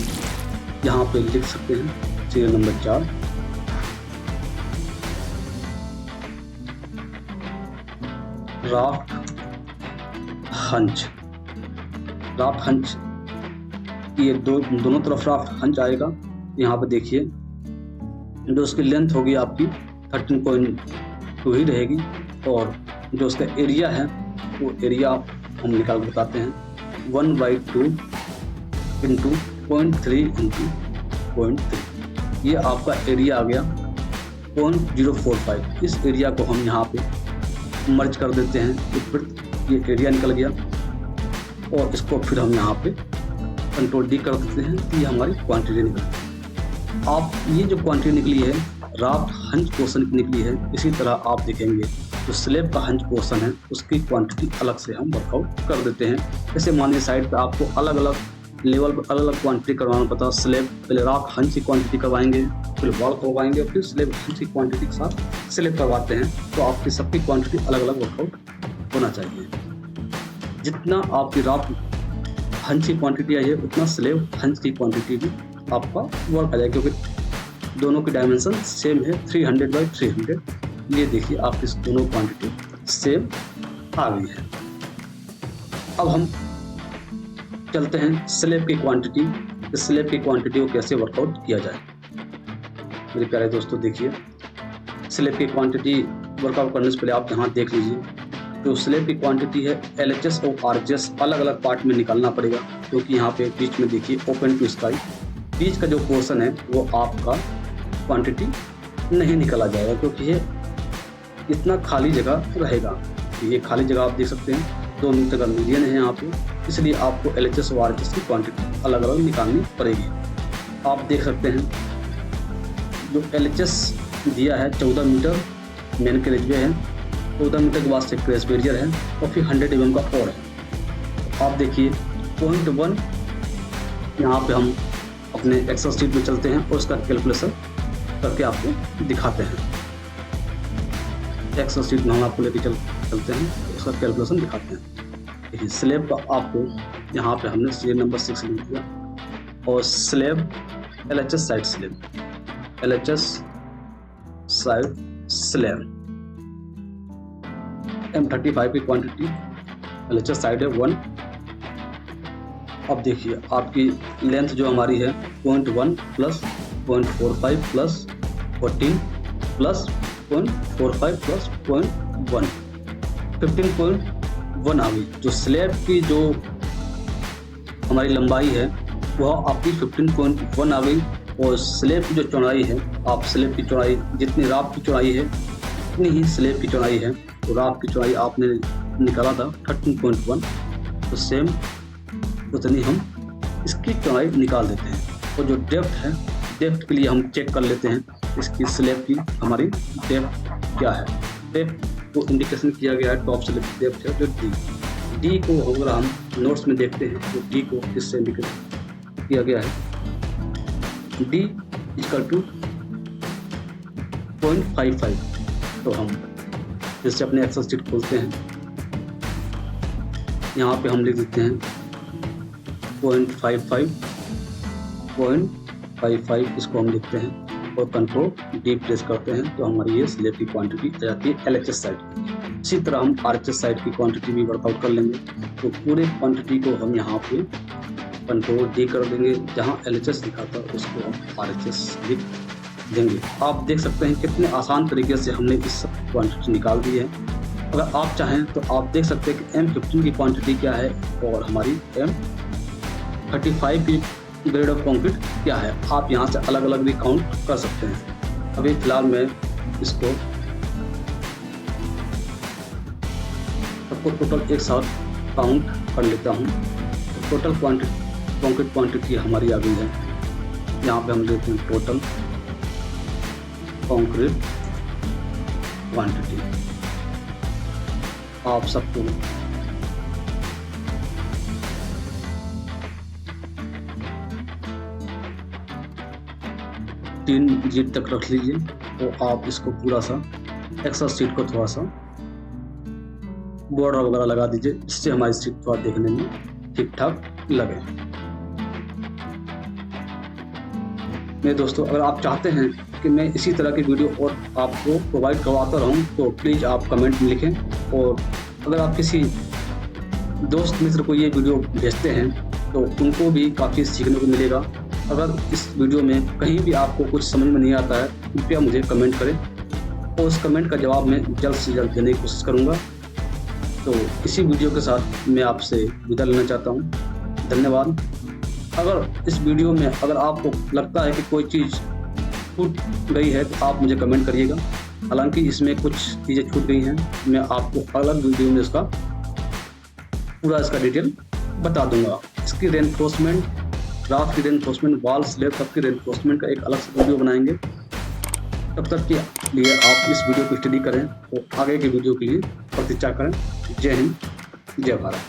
यहाँ पे लिख सकते हैं सीरियल नंबर 4, राफ्ट हंच ये दोनों तरफ राफ्ट हंच आएगा। यहाँ पे देखिए जो उसकी लेंथ होगी आपकी 13.2 ही रहेगी। और जो उसका एरिया है वो एरिया हम निकाल कर बताते हैं, 1/2 इंटू 0.3 इंटू 0.3, ये आपका एरिया आ गया 0.045। इस एरिया को हम यहाँ पे मर्ज कर देते हैं तो फिर ये एरिया निकल गया, और इसको फिर हम यहाँ पे कंट्रोल डी कर देते हैं तो ये हमारी क्वांटिटी निकली। आप ये जो क्वांटिटी निकली है राफ्ट हंच पोर्शन की निकली है। इसी तरह आप देखेंगे जो स्लेब का हंच पोर्शन है उसकी क्वांटिटी अलग से हम वर्कआउट कर देते हैं। जैसे मानिए साइड पे आपको अलग अलग लेवल पर अलग अलग क्वांटिटी करवाना पड़ता है। स्लेब पहले राफ्ट हंच की क्वांटिटी करवाएंगे, फिर वॉल करवाएंगे, फिर स्लेब हंच की क्वांटिटी के साथ स्लेब करवाते हैं, तो आपकी सबकी क्वांटिटी अलग अलग वर्कआउट होना चाहिए। जितना आपकी राफ्ट हंच की क्वांटिटी आई है उतना स्लेब हंच की क्वांटिटी भी आपका वर्क आ जाएगा, क्योंकि दोनों की डायमेंशन सेम है 300/300। ये देखिए आपकी दोनों क्वांटिटी सेम आ गई है। अब हम चलते हैं स्लेब की क्वांटिटी, स्लेब की क्वांटिटी को कैसे वर्कआउट किया जाए। मेरे प्यारे दोस्तों देखिए, स्लेब की क्वांटिटी वर्कआउट करने से पहले आप यहाँ देख लीजिए, जो स्लेब की क्वांटिटी है LHS और RHS अलग अलग पार्ट में निकालना पड़ेगा, क्योंकि यहाँ पे बीच में देखिए ओपन टू स्काई, बीच का जो पोर्शन है वो आपका क्वांटिटी नहीं निकाला जाएगा, क्योंकि ये इतना खाली जगह रहेगा। ये खाली जगह आप देख सकते हैं 2 मीटर का मीडियन है यहाँ पे, इसलिए आपको LHS और RHS की क्वांटिटी अलग अलग निकालनी पड़ेगी। आप देख सकते हैं जो LHS दिया है 14 मीटर मेन कैरेजवे है, 14 मीटर के बाद से क्रैश बैरियर है, और फिर 100 mm का और है। आप देखिए 0.1 यहाँ पे हम अपने एक्सेल शीट में चलते हैं और उसका कैलकुलेशन करके आपको दिखाते हैं। एक्सेल शीट में हम आपको लेके चलते हैं, उसका कैलकुलेशन दिखाते हैं। देखिए स्लेब का आपको यहाँ पे हमने सीरियल नंबर 6 लिख दिया, और slab LHS side slab, LHS side slab M35 की क्वांटिटी, LHS साइड है 1। अब देखिए आपकी लेंथ जो हमारी है 0.1 प्लस 0.45 प्लस 14 प्लस 0.45 प्लस 0.1, 15.1 आ गई। जो स्लेब की जो हमारी लंबाई है वह आपकी 15.1 आ गई, और स्लेब की जो चौड़ाई है, आप स्लेब की चौड़ाई जितनी राफ्ट की चौड़ाई है उतनी ही स्लेब की चौड़ाई है। तो राफ्ट की चौड़ाई आपने निकाला था 13.1, तो सेम उतनी हम इसकी चौड़ाई निकाल देते हैं। और जो डेप्थ है, डेप्थ के लिए हम चेक कर लेते हैं इसकी स्लेब की हमारी डेप्थ क्या है। डेप्थ को इंडिकेशन किया गया है, टॉप स्लेब की डेप्थ है जो डी को अगर हम नोट्स में देखते हैं तो डी को किससे इंडिकेट किया गया है, D = 0.55। तो हम जैसे अपने एक्सेल शीट खोलते हैं, यहाँ पे हम लिख देते हैं 0.55, इसको हम लिखते हैं और कंट्रोल D प्रेस करते हैं, तो हमारी ये स्लेब की क्वांटिटी आ जाती है LHS साइड। इसी तरह हम RHS साइड की क्वांटिटी भी वर्कआउट कर लेंगे, तो पूरे क्वांटिटी को हम यहाँ पे कंट्रोल D कर देंगे, जहाँ LHS लिखा था उसको हम RHS लिख देंगे। आप देख सकते हैं कितने आसान तरीके से हमने इस क्वांटिटी निकाल दी है। अगर आप चाहें तो आप देख सकते हैं कि M15 की क्वांटिटी क्या है और हमारी M35 की ग्रेड ऑफ कंक्रीट क्या है। आप यहाँ से अलग अलग भी काउंट कर सकते हैं। अभी फिलहाल मैं इसको सबको टोटल एक साथ काउंट कर लेता हूँ। टोटल कंक्रीट क्वांटिटी हमारी आ गई है। यहाँ पे हम देखते हैं टोटल कंक्रीट क्वांटिटी। आप सबको तीन जीट तक रख लीजिए, तो आप इसको पूरा सा एक्सेल शीट को थोड़ा सा बॉर्डर वगैरह लगा दीजिए, जिससे हमारी शीट थोड़ा देखने में ठीक ठाक लगे। मेरे दोस्तों, अगर आप चाहते हैं कि मैं इसी तरह की वीडियो और आपको प्रोवाइड करवाता रहूं, तो प्लीज़ आप कमेंट में लिखें। और अगर आप किसी दोस्त मित्र को ये वीडियो भेजते हैं तो उनको भी काफ़ी सीखने को मिलेगा। अगर इस वीडियो में कहीं भी आपको कुछ समझ में नहीं आता है, कृपया मुझे कमेंट करें। और उस कमेंट का जवाब मैं जल्द से जल्द देने की कोशिश करूँगा। तो इसी वीडियो के साथ मैं आपसे विदा लेना चाहता हूँ। धन्यवाद। अगर इस वीडियो में अगर आपको लगता है कि कोई चीज़ छूट गई है तो आप मुझे कमेंट करिएगा। हालांकि इसमें कुछ चीज़ें छूट गई हैं, मैं आपको अलग वीडियो में इसका पूरा डिटेल बता दूंगा। इसकी रेनफोर्समेंट, रात की रेनफोर्समेंट, वॉल स्लैब सबकी रेनफोर्समेंट का एक अलग से वीडियो बनाएंगे। तब तक के लिए आप इस वीडियो को स्टडी करें और आगे के वीडियो के लिए प्रतीक्षा करें। जय हिंद, जय भारत।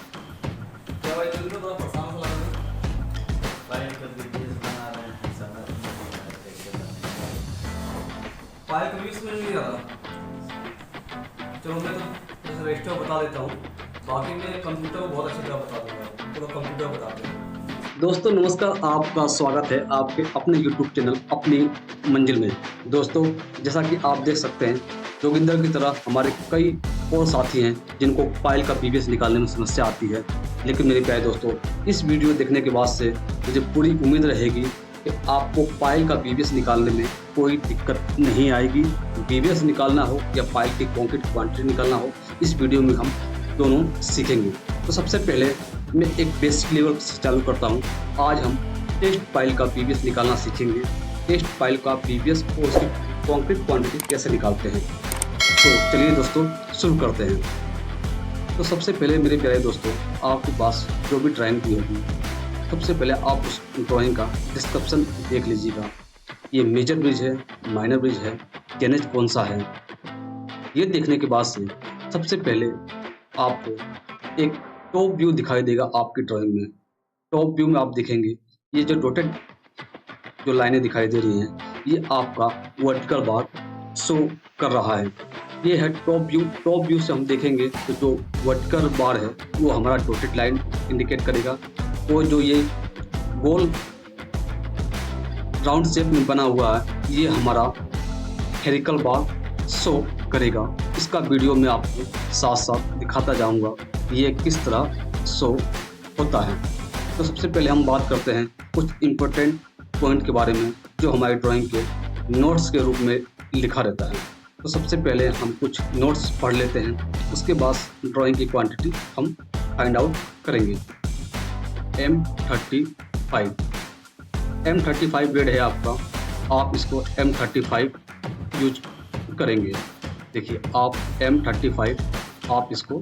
फाइल कभी इसमें नहीं रहा। चलो मैं तो जैसे रजिस्टर बता देता हूँ, बाकी मैं कंप्यूटर को बहुत अच्छी तरह बता दूंगा। चलो कंप्यूटर बताते हैं। दोस्तों नमस्कार, आपका स्वागत है आपके अपने YouTube चैनल अपनी मंजिल में। दोस्तों जैसा कि आप देख सकते हैं, जोगिंदर की तरह हमारे कई और साथी हैं जिनको फाइल का PVS निकालने में समस्या आती है। लेकिन मेरे प्यारे दोस्तों, इस वीडियो देखने के बाद से मुझे पूरी उम्मीद रहेगी कि आपको फाइल का PVS निकालने में कोई दिक्कत नहीं आएगी। PVS निकालना हो या फाइल की कंक्रीट क्वांटिटी निकालना हो, इस वीडियो में हम दोनों सीखेंगे। तो सबसे पहले मैं एक बेसिक लेवल से चालू करता हूं। आज हम टेस्ट फाइल का PVS निकालना सीखेंगे। टेस्ट फाइल का PVS और उसकी कंक्रीट क्वांटिटी कैसे निकालते हैं। तो चलिए दोस्तों शुरू करते हैं। तो सबसे पहले मेरे प्यारे दोस्तों, आपके पास जो भी ड्राइंग की होगी, सबसे पहले आप उस ड्राइंग का डिस्क्रिप्शन देख लीजिएगा। ये मेजर ब्रिज है, माइनर ब्रिज है, गेनेज कौन सा है, ये देखने के बाद से सबसे पहले आपको एक टॉप व्यू दिखाई देगा आपकी ड्राइंग में। टॉप व्यू में आप देखेंगे ये जो डॉटेड जो लाइनें दिखाई दे रही हैं, ये आपका वर्टिकल बार शो कर रहा है। ये है टॉप व्यू। टॉप व्यू से हम देखेंगे तो जो वर्टिकल बार है वो हमारा डॉटेड लाइन इंडिकेट करेगा, और जो ये गोल राउंड शेप में बना हुआ है ये हमारा हेरिकल बार शो करेगा। इसका वीडियो मैं आपको साथ साथ दिखाता जाऊंगा ये किस तरह शो होता है। तो सबसे पहले हम बात करते हैं कुछ इम्पोर्टेंट पॉइंट के बारे में जो हमारी ड्राइंग के नोट्स के रूप में लिखा रहता है। तो सबसे पहले हम कुछ नोट्स पढ़ लेते हैं, उसके बाद ड्राइंग की क्वांटिटी हम फाइंड आउट करेंगे। M35 ग्रेड है आपका, आप इसको M35 यूज करेंगे। देखिए आप M35 आप इसको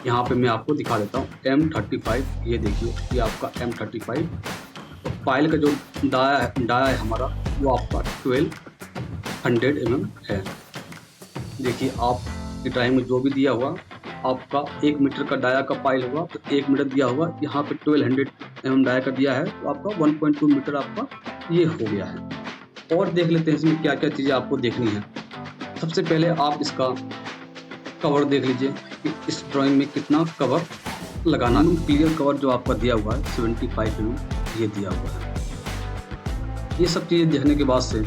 यहाँ पे मैं आपको दिखा देता हूँ। M35 ये देखिए, ये आपका M35। तो फाइल का जो डाया है हमारा वो आपका 1200 mm है। देखिए आप की ड्राइंग में जो भी दिया हुआ आपका 1 मीटर का डाया का फाइल होगा तो 1 मीटर दिया होगा, यहाँ पे 1200 mm डाया का दिया है तो आपका 1.2 मीटर आपका ये हो गया है। और देख लेते हैं इसमें क्या क्या चीज़ें आपको देखनी है। सबसे पहले आप इसका कवर देख लीजिए कि इस ड्राइंग में कितना कवर लगाना है। क्लियर कवर जो आपका दिया हुआ है 75 mm ये दिया हुआ है। ये सब चीज़ें देखने के बाद से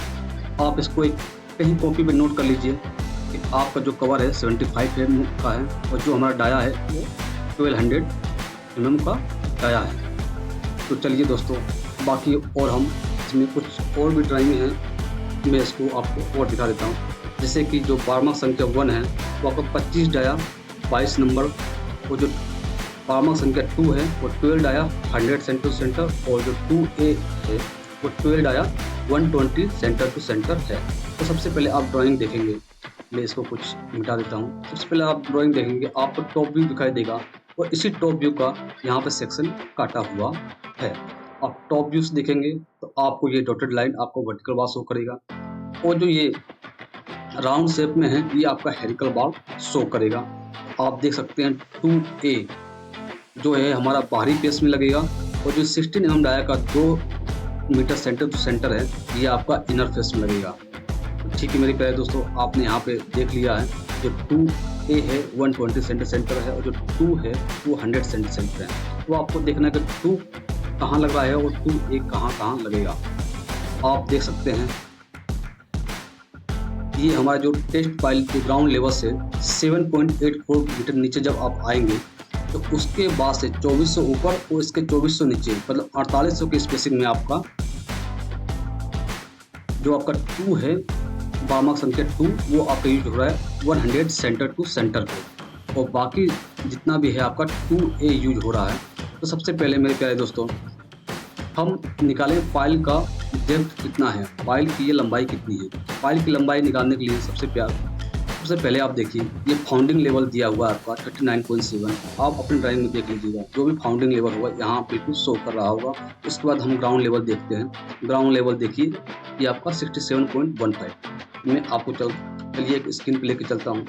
आप इसको एक कहीं कॉपी पे नोट कर लीजिए कि आपका जो कवर है 75 mm का है और जो हमारा डाया है वो 1200 mm का डाया है। तो चलिए दोस्तों, बाकी और हम इसमें कुछ और भी ड्राइंग हैं, मैं इसको आपको और दिखा देता हूँ। जैसे कि जो बारमार्क संख्या 1 है वो आपका 25 डाया 22 नंबर, और जो बारमार्क संख्या 2 है वो 12 डाया 100 सेंटर टू सेंटर, और जो 2A है वो 12 डाया 120 सेंटर टू सेंटर है। तो सबसे पहले आप ड्राइंग देखेंगे, मैं इसको कुछ मिटा देता हूँ। सबसे पहले आप ड्राइंग देखेंगे, आपको टॉप व्यू दिखाई देगा और इसी टॉप व्यू का यहाँ पे सेक्शन काटा हुआ है। आप टॉप व्यू से देखेंगे तो आपको ये डॉटेड लाइन आपको वर्टिकल बार शो करेगा, और जो ये राउंड शेप में है ये आपका हेरिकल बार शो करेगा। आप देख सकते हैं 2A जो है हमारा बाहरी फेस में लगेगा, और जो 16 mm डाया का 2 मीटर सेंटर टू सेंटर है ये आपका इनर फेस में लगेगा। ठीक है मेरे प्यारे दोस्तों, आपने यहाँ पे देख लिया है जो 2A है 120 सेंटर सेंटर है, और जो 2 है वो 100 सेंटर सेंटर है। तो आपको देखना है कि 2 कहाँ लग रहा है और 2A कहाँ लगेगा। आप देख सकते हैं ये हमारा जो टेस्ट फाइल जो ग्राउंड लेवल से 7.84 मीटर नीचे जब आप आएंगे तो उसके बाद से 2400 ऊपर और इसके 2400 नीचे, मतलब 4800 की स्पेसिंग में आपका जो आपका 2 है बामक संख्या 2 वो आपका यूज हो रहा है 100 सेंटर टू सेंटर पे, और बाकी जितना भी है आपका 2A यूज हो रहा है। तो सबसे पहले मेरे प्यारे दोस्तों हम निकालें पाइल का डेप्थ कितना है, पाइल की ये लंबाई कितनी है। पाइल की लंबाई निकालने के लिए सबसे पहले आप देखिए ये फाउंडिंग लेवल दिया हुआ है आपका 39.7। आप अपने ड्राइंग में देख लीजिएगा, जो भी फाउंडिंग लेवल होगा यहाँ बिल्कुल शो कर रहा होगा। उसके बाद हम ग्राउंड लेवल देखते हैं। ग्राउंड लेवल देखिए ये आपका 67.15। मैं आपको चलिए एक स्क्रीन पे लेके चलता हूँ,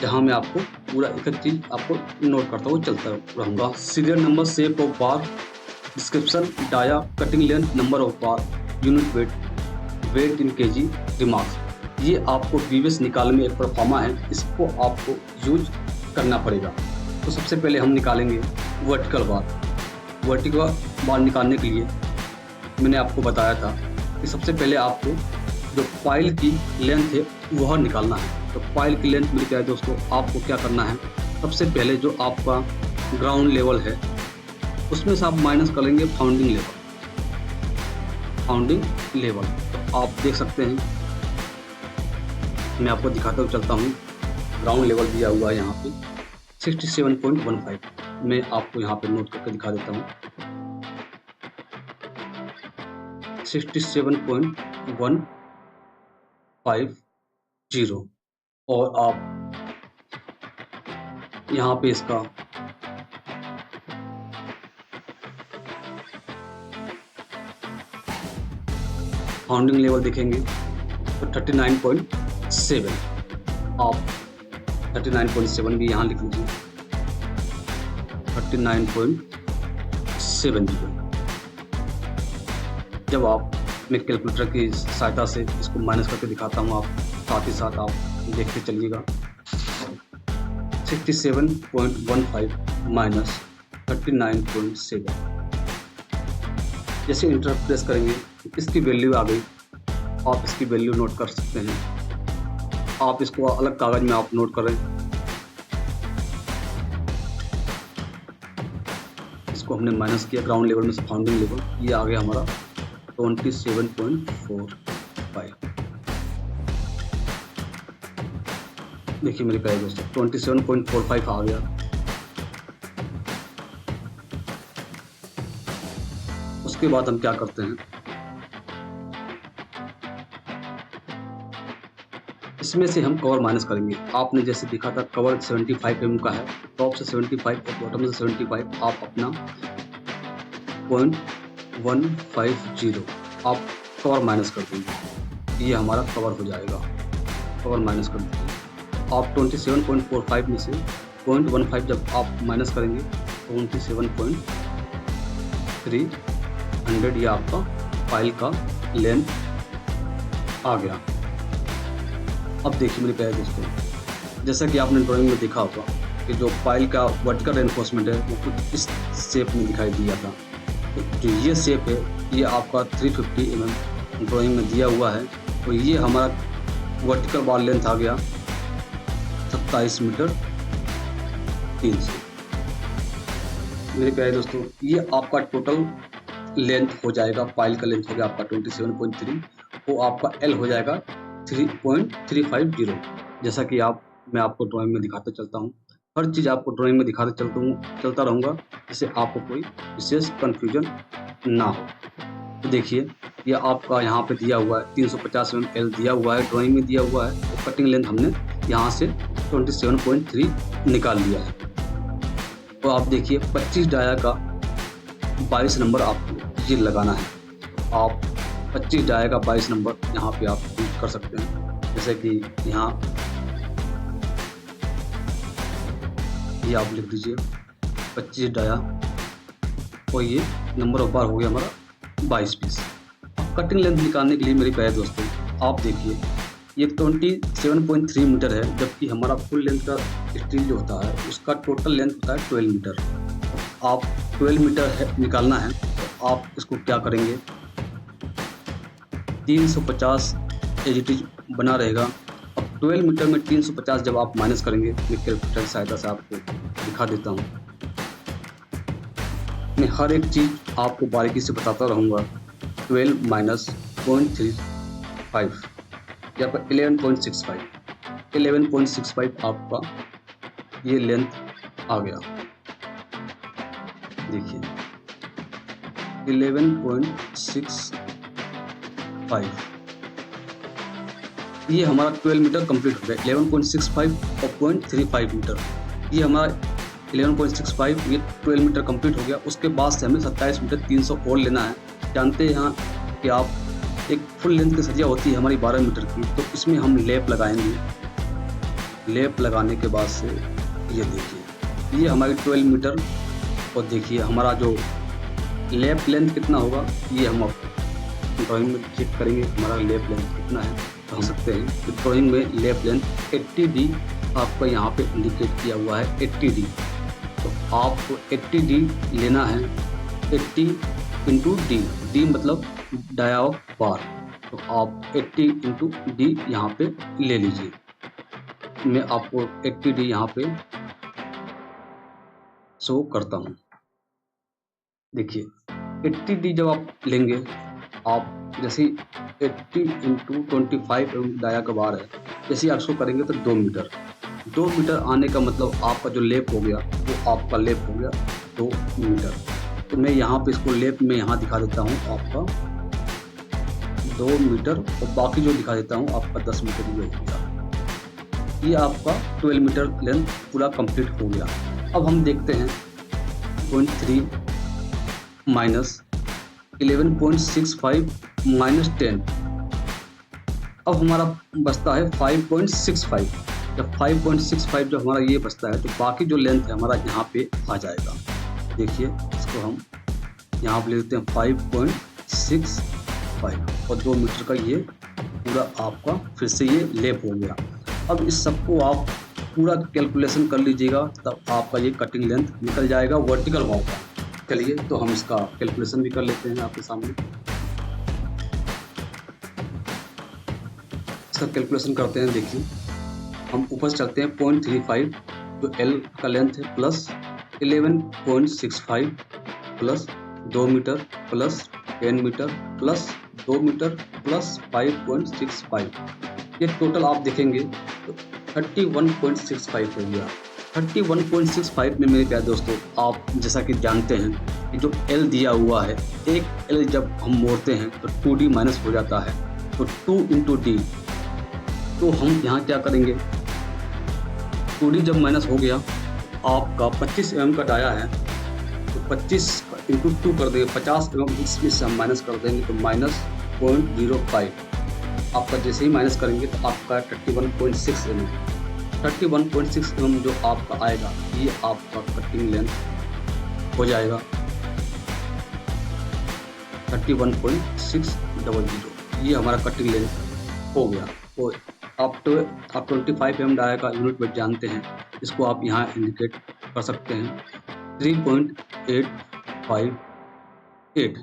जहाँ मैं आपको पूरा एक एक चीज़ आपको नोट करता हुआ चलता रहूँगा। Serial number, shape of bar, description, dia, cutting length, number of bar, unit weight in KG, remarks. ये आपको वीवीएस निकालने में एक परफॉर्मा है, इसको आपको यूज करना पड़ेगा। तो सबसे पहले हम निकालेंगे वर्टिकल बार। वर्टिकल बार निकालने के लिए मैंने आपको बताया था कि सबसे पहले आपको जो पाइल की लेंथ है वह निकालना है। तो पाइल की लेंथ मेरे प्यारे दोस्तों आपको क्या करना है, सबसे पहले जो आपका ग्राउंड लेवल है उसमें से आप माइनस कर लेंगे फाउंडिंग लेवल। तो आप देख सकते हैं, मैं आपको दिखाता हुआ चलता हूँ। ग्राउंड लेवल दिया हुआ है यहाँ पे 67.15। मैं आपको यहाँ पे नोट करके दिखा देता हूँ 67.150। और आप यहाँ पे इसका फाउंडिंग लेवल देखेंगे तो 39.7। आप 39.7 भी यहाँ लिख लीजिए, 39.70। जब आप मैं कैलकुलेटर की सहायता से इसको माइनस करके दिखाता हूँ, आप साथ ही साथ आप देखते चलिएगा। 67.15 माइनस 39.7। जैसे इंटर प्रेस करेंगे इसकी वैल्यू आ गई। आप इसकी वैल्यू नोट कर सकते हैं। आप इसको अलग कागज में आप नोट करें। इसको हमने माइनस किया ग्राउंड लेवल में से फाउंडिंग लेवल, ये आ गया हमारा 27.45। देखिए मेरे प्यारे दोस्तों 27.45 आ गया। उसके बाद हम क्या करते हैं, इसमें से हम कवर माइनस करेंगे। आपने जैसे देखा था कवर 75 mm का है, टॉप से 75 और बॉटम से 75। आप अपना 0.150 आप कवर माइनस कर देंगे, ये हमारा कवर हो जाएगा। कवर माइनस कर देंगे आप 27.45 में से 0.15 जब आप माइनस करेंगे 27.300, ये आपका फाइल का लेंथ आ गया। अब देखिए मेरे प्यारे दोस्तों, जैसा कि आपने ड्राइंग में देखा होगा कि जो फाइल का वर्टिकल रेनफोर्समेंट है वो कुछ इस शेप में दिखाई दिया था। तो जो ये शेप है ये आपका 350 mm ड्राइंग में दिया हुआ है। तो ये हमारा वर्टिकल बार लेंथ आ गया 27 मीटर 300। मेरे प्यारे दोस्तों ये आपका टोटल लेंथ हो जाएगा, फाइल का लेंथ हो गया आपका 27.3। वो आपका एल हो जाएगा 3.350। जैसा कि मैं आपको ड्राइंग में दिखाते चलता हूँ, हर चीज़ आपको ड्राइंग में दिखाते चलता रहूँगा, जिससे आपको कोई विशेष कन्फ्यूजन ना हो। तो देखिए ये आपका यहाँ पे दिया हुआ है 350 mm एल दिया हुआ है, ड्राइंग में दिया हुआ है। तो कटिंग लेंथ हमने यहाँ से 27.3 निकाल लिया है। तो आप देखिए 25 डाया का 22 नंबर आपको ये लगाना है। आप 25 डाया का 22 नंबर यहाँ पे आप यूज कर सकते हैं। जैसे कि यहाँ ये आप लिख दीजिए 25 डाया और ये नंबर ऑफ बार हो गया हमारा 22 पीस। कटिंग लेंथ निकालने के लिए मेरे प्यारे दोस्तों आप देखिए ये 27.3 मीटर है, जबकि हमारा फुल लेंथ का स्टील जो होता है उसका टोटल लेंथ होता है 12 मीटर। आप 12 मीटर निकालना है तो आप इसको क्या करेंगे 350 एजिटिज बना रहेगा। अब 12 मीटर में 350 जब आप माइनस करेंगे, मैं कैलकुलेटर की सहायता से आपको दिखा देता हूँ। मैं हर एक चीज़ आपको बारीकी से बताता रहूँगा। 12 माइनस 0.35 ये आपका 11.65 आपका ये लेंथ आ गया। देखिए 11.65 ये हमारा 12 मीटर कंप्लीट हो गया। 11.65 और 0.35 मीटर ये हमारा 11.65 ये 12 मीटर कंप्लीट हो गया। उसके बाद से हमें 27 मीटर 300 और लेना है। जानते हैं यहाँ कि आप एक फुल लेंथ की सरिया होती है हमारी 12 मीटर की, तो इसमें हम लेप लगाएंगे। लेप लगाने के बाद से ये देखिए ये हमारी 12 मीटर, और देखिए हमारा जो लेप लेंथ कितना होगा ये हम ड्राइंग में चेक करेंगे हमारा लेप लेंथ कितना है। तो हम सकते हैं कि ड्राइंग में लेप लेंथ 80D आपका यहाँ पे इंडिकेट किया हुआ है 80D। तो आपको 80D लेना है। 80 इंटू D, D मतलब डाया ऑफ बार, तो आप 80 इंटू D यहाँ पे ले लीजिए। मैं आपको 80D यहाँ पे शो करता हूँ। देखिए 80D जब आप लेंगे, आप जैसे 80 इंटू 25 डाया का बार है, जैसे आप शो करेंगे तो 2 मीटर। 2 मीटर आने का मतलब आपका जो लेप हो गया वो आपका लेप हो गया 2 मीटर। तो मैं यहाँ पे इसको लेप में यहाँ दिखा देता हूँ आपका 2 मीटर, और बाकी जो दिखा देता हूँ आपका 10 मीटर ये हो गया। ये आपका 12 मीटर लेंथ पूरा कंप्लीट हो गया। अब हम देखते हैं 0.3 माइनस 11.65 माइनस 10, अब हमारा बचता है 5.65। जब 5.65 जो हमारा ये बचता है, तो बाकी जो लेंथ है हमारा यहाँ पे आ जाएगा। देखिए इसको हम यहाँ पे ले लेते हैं 5.65 और 2 मीटर का ये पूरा आपका फिर से ये लेप हो गया। अब इस सबको आप पूरा कैलकुलेशन कर लीजिएगा, तब आपका ये कटिंग लेंथ निकल जाएगा वर्टिकल भाव का। चलिए तो हम इसका कैलकुलेशन भी कर लेते हैं आपके सामने। इसका कैलकुलेशन करते हैं। देखिए हम ऊपर से चलते हैं 0.35 जो एल का लेंथ है, plus 11.65 plus 2 metre plus 10 metre plus 2 metre plus 5.65, ये टोटल आप देखेंगे तो 31.65 हो गया। 31.65 में मेरे प्यारे दोस्तों, आप जैसा कि जानते हैं कि जो L दिया हुआ है, एक L जब हम मोड़ते हैं तो 2D माइनस हो जाता है, तो 2 इंटू D। तो हम यहाँ क्या करेंगे, 2D जब माइनस हो गया, आपका 25 mm का डाया है तो 25 इंटू 2 कर देंगे, 50 mm इसमें से हम माइनस कर देंगे तो -0.05। आपका जैसे ही माइनस करेंगे तो आपका 31.6 mm 31.6 mm जो आपका आएगा, ये आपका कटिंग लेंथ हो जाएगा 31.600। ये हमारा कटिंग लेंथ हो गया। तो आप 25 mm डाया का यूनिट वेट जानते हैं, इसको आप यहाँ इंडिकेट कर सकते हैं 3.858।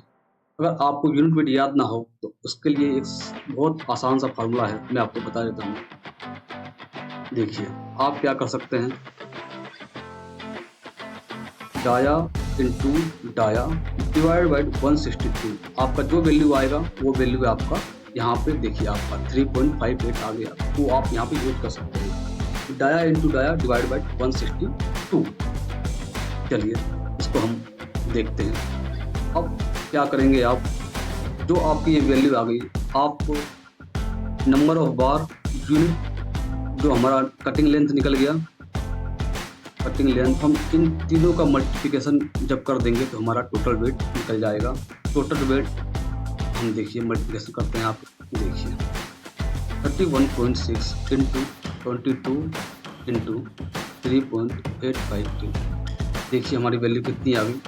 अगर आपको यूनिट वेट याद ना हो तो उसके लिए एक बहुत आसान सा फार्मूला है, मैं आपको बता देता हूँ। देखिए आप क्या कर सकते हैं, dia into dia divide by 162। आपका जो वैल्यू आएगा वो वैल्यू है आपका यहाँ पे। देखिए आपका 3.58 आ गया, तो आप यहाँ पे यूज कर सकते हैं dia into dia divide by 162। चलिए इसको हम देखते हैं। अब क्या करेंगे आप, जो आपकी ये वैल्यू आ गई, आपको नंबर ऑफ बार यूनिट जो हमारा कटिंग लेंथ निकल गया, कटिंग लेंथ हम इन तीनों का मल्टीप्लिकेशन जब कर देंगे तो हमारा टोटल वेट निकल जाएगा। टोटल वेट हम देखिए मल्टीप्लिकेशन करते हैं, आप देखिए 31.6 इंटू 22 इंटू 3.852। देखिए हमारी वैल्यू कितनी आ गई।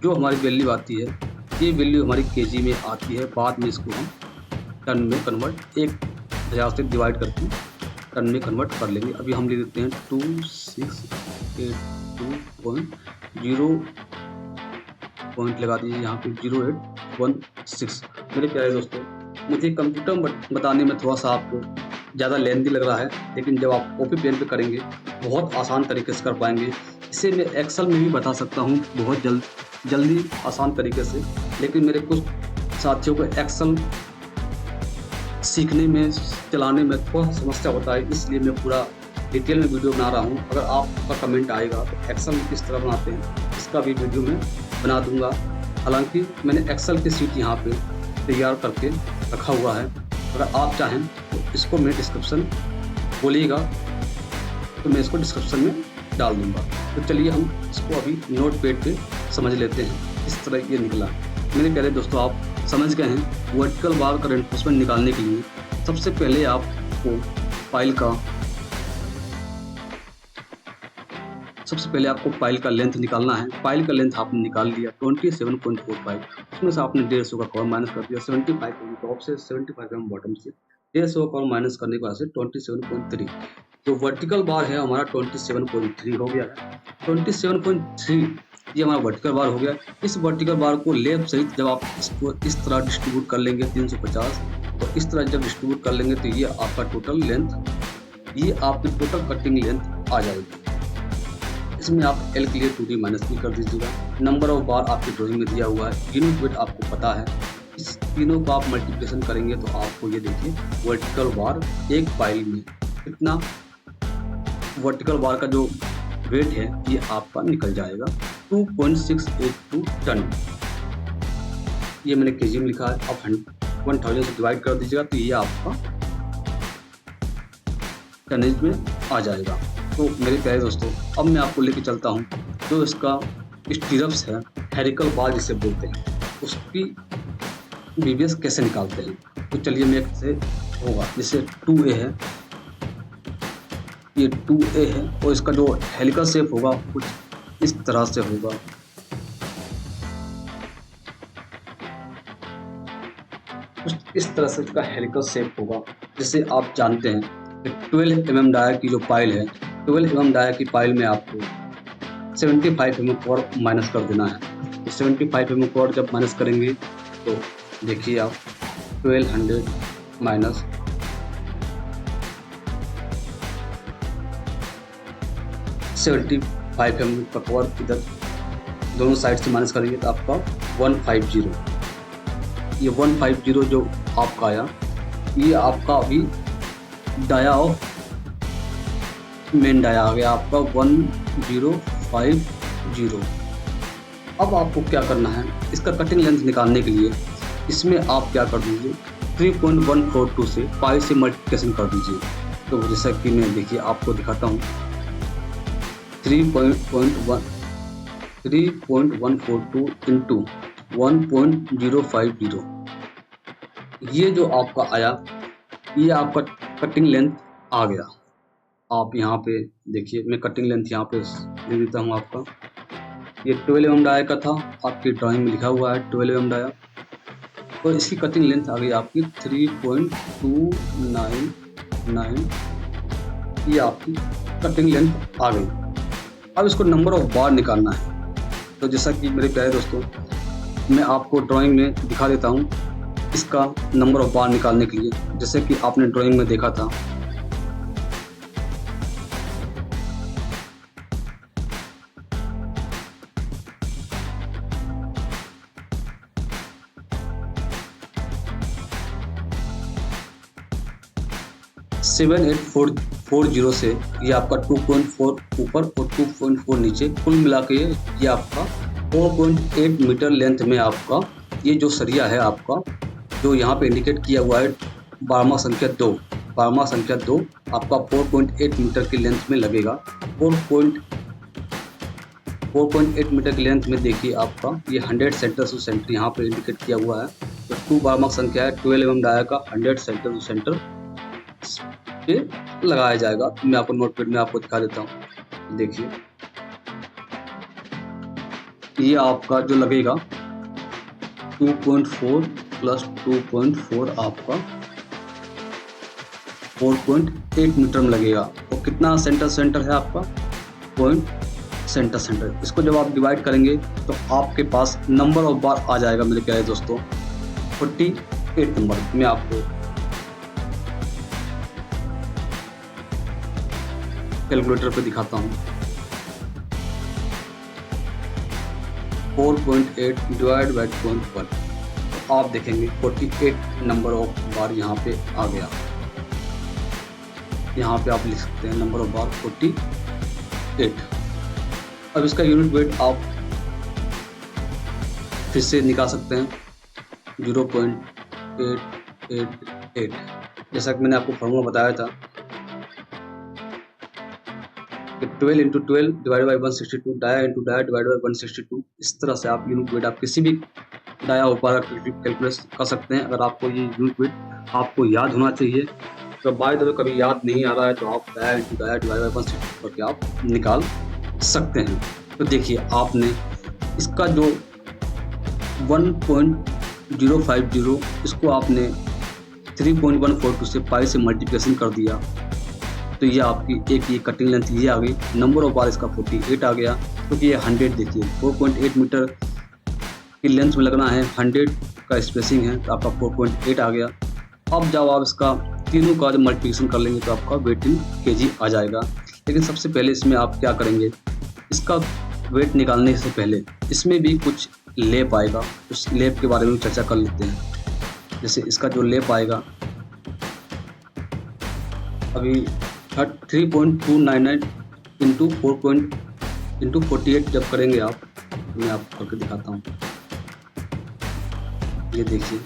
जो हमारी वैल्यू आती है, ये वैल्यू हमारी केजी में आती है, बाद में इसको हम टन में कन्वर्ट 1000 से डिवाइड करके टन में कन्वर्ट कर लेंगे। अभी हम ले लेते हैं 2682.0 पॉइंट लगा दीजिए यहाँ पे 0816। मेरे प्यारे दोस्तों, मुझे कंप्यूटर बताने में थोड़ा सा आपको ज़्यादा लेंथी लग रहा है, लेकिन जब आप कॉपी पेन पे करेंगे बहुत आसान तरीके से कर पाएंगे। इसे मैं एक्सेल में भी बता सकता हूँ बहुत जल्दी आसान तरीके से, लेकिन मेरे कुछ साथियों को एक्सेल सीखने में, चलाने में थोड़ा समस्या होता है, इसलिए मैं पूरा डिटेल में वीडियो बना रहा हूँ। अगर आपका कमेंट आएगा तो एक्सेल किस तरह बनाते हैं इसका भी वीडियो मैं बना दूंगा। हालांकि मैंने एक्सेल की शीट यहाँ पे तैयार करके रखा हुआ है, अगर आप चाहें तो इसको मैं डिस्क्रिप्शन बोलिएगा तो मैं इसको डिस्क्रिप्शन में डाल दूंगा। तो चलिए हम इसको अभी नोट पैड पे समझ लेते हैं। इस तरह ये निकला। मेरे प्यारे दोस्तों, आप समझ गए हैं वर्टिकल बार का रेनफोर्समेंट निकालने के लिए सबसे पहले आपको पाइल का लेंथ निकालना है। पाइल का लेंथ आपने निकाल लिया 27.45, उसमें से आपने 150 का कॉर्नर माइनस कर दिया, 75 mm टॉप से, 75 mm बॉटम से, 150 का कॉर्नर माइनस करने के बाद से 27.3। जो वर्टिकल बार है हमारा 27.3 हो गया है। 27.3 ये हमारा वर्टिकल बार हो गया। इस वर्टिकल बार को लेफ्ट सहित जब आप इसको इस तरह डिस्ट्रीब्यूट कर लेंगे 350 और इस तरह जब डिस्ट्रीब्यूट कर लेंगे तो ये आपका टोटल लेंथ, ये आपकी टोटल कटिंग लेंथ आ जाएगी। इसमें आप एल के लिए 2d माइनस भी कर दीजिएगा। नंबर ऑफ बार आपकी ड्राइंग में दिया हुआ है, यूनिट वेट आपको पता है। इस तीनों का आप मल्टीप्लिकेशन करेंगे तो आपको ये देखिए वर्टिकल बार एक पाइल में कितना वर्टिकल बार का जो वेट है ये आपका निकल जाएगा 2.682 टन। ये मैंने केजी में लिखा है, आप 1000 से डिवाइड कर दीजिएगा तो ये आपका टनेज में आ जाएगा। तो मेरे प्यारे दोस्तों, अब मैं आपको लेके चलता हूँ जो इसका स्टीरप्स है, हेरिकल बार जिसे बोलते हैं, उसकी बीबीएस कैसे निकालते हैं। तो चलिए मैं से होगा, जैसे 2A है, ये 2A है और इसका जो हेलिकल शेप होगा कुछ इस तरह से होगा। कुछ इस तरह से इसका हेलिकल शेप होगा। जैसे आप जानते हैं 12 mm डाया की जो पाइल है, 12 mm डाया की पाइल में आपको 75 mm कोर माइनस कर देना है। तो 75 mm कोर जब माइनस करेंगे तो देखिए आप 1200 माइनस 75 mm का कोर इधर दोनों साइड से माइनस करेंगे तो आपका 150, ये 150 जो आपका आया ये आपका अभी डाया ऑफ मेन डाया आ गया आपका 1050। अब आपको क्या करना है, इसका कटिंग लेंथ निकालने के लिए इसमें आप क्या कर दीजिए 3.142 से पाई से मल्टीप्लिकेशन कर दीजिए। तो जैसा कि मैं देखिए आपको दिखाता हूँ 3.142 इंटू 1050, ये जो आपका आया ये आपका कटिंग लेंथ आ गया। आप यहाँ पे देखिए, मैं कटिंग लेंथ यहाँ पे दे देता हूँ आपका। ये 12 mm डाया का था, आपकी ड्राइंग में लिखा हुआ है 12 mm डाया, तो इसकी कटिंग लेंथ आ गई आपकी 3.299, ये आपकी कटिंग लेंथ आ गई। अब इसको नंबर ऑफ बार निकालना है। तो जैसा कि मेरे प्यारे दोस्तों, मैं आपको ड्राइंग में दिखा देता हूँ इसका नंबर ऑफ बार निकालने के लिए। जैसे कि आपने ड्राइंग में देखा था, सेवन 7840 से ये आपका 2.4 ऊपर और 2.4 नीचे, कुल मिला के ये आपका 4.8 मीटर लेंथ में आपका ये जो सरिया है आपका जो यहाँ पे इंडिकेट किया हुआ है 12वां संख्या 2 आपका 4.8 मीटर की लेंथ में लगेगा। 4.8 मीटर की लेंथ में देखिए आपका ये 100 सेंटर टू सेंटर यहाँ पे इंडिकेट किया हुआ है। तो 2 12वां संख्या है, 12 mm डाया का 100 सेंटर टू सेंटर पे लगाया जाएगा। मैं आपको नोटपैड में आपको दिखा देता हूँ, देखिए ये आपका जो लगेगा 2.4 प्लस 2.4 आपका 4.8 मीटर में लगेगा। और कितना सेंटर है आपका पॉइंट सेंटर। इसको जब आप डिवाइड करेंगे तो आपके पास नंबर ऑफ बार आ जाएगा मेरे प्यारे दोस्तों 48 नंबर। मैं आपको कैलकुलेटर पे दिखाता हूँ। 4.8 डिवाइड बाय 0.1, तो आप देखेंगे 48 नंबर ऑफ बार यहाँ पे आ गया। यहाँ पे आप लिख सकते हैं नंबर ऑफ बार 48। अब इसका यूनिट वेट आप फिर से निकाल सकते हैं 0.888। जैसा कि मैंने आपको फॉर्मूला बताया था कि 12 × 12 divide by 162 dia into dia divide by 162। इस तरह से आप यूनिट वेट आप किसी भी डाया हो पारा कैलकुलेट कर सकते हैं। अगर आपको ये यूनिट वेट आपको याद होना चाहिए, तो बाय द वे कभी याद नहीं आ रहा है तो आप dia into dia divide by 162 करके आप निकाल सकते हैं। तो देखिए आपने इसका जो 1.050 इसको आपने 3.142 से पाई से मल्टीप्लिकेशन कर दिया, तो ये आपकी एक ये कटिंग लेंथ ये आ गई। नंबर ऑफ बार इसका 48 आ गया, क्योंकि ये 100 देखिए 4.8 मीटर की लेंथ में लगना है, 100 का स्पेसिंग है, तो आपका 4.8 आ गया। अब जब आप इसका तीनों का जब मल्टीप्लिकेशन कर लेंगे तो आपका वेट इन केजी आ जाएगा। लेकिन सबसे पहले इसमें आप क्या करेंगे, इसका वेट निकालने से पहले इसमें भी कुछ लेप आएगा, उस लेप के बारे में चर्चा कर लेते हैं। जैसे इसका जो लेप आएगा अभी 3.299 इंटू 48 जब करेंगे आप, मैं आपको करके दिखाता हूँ। ये देखिए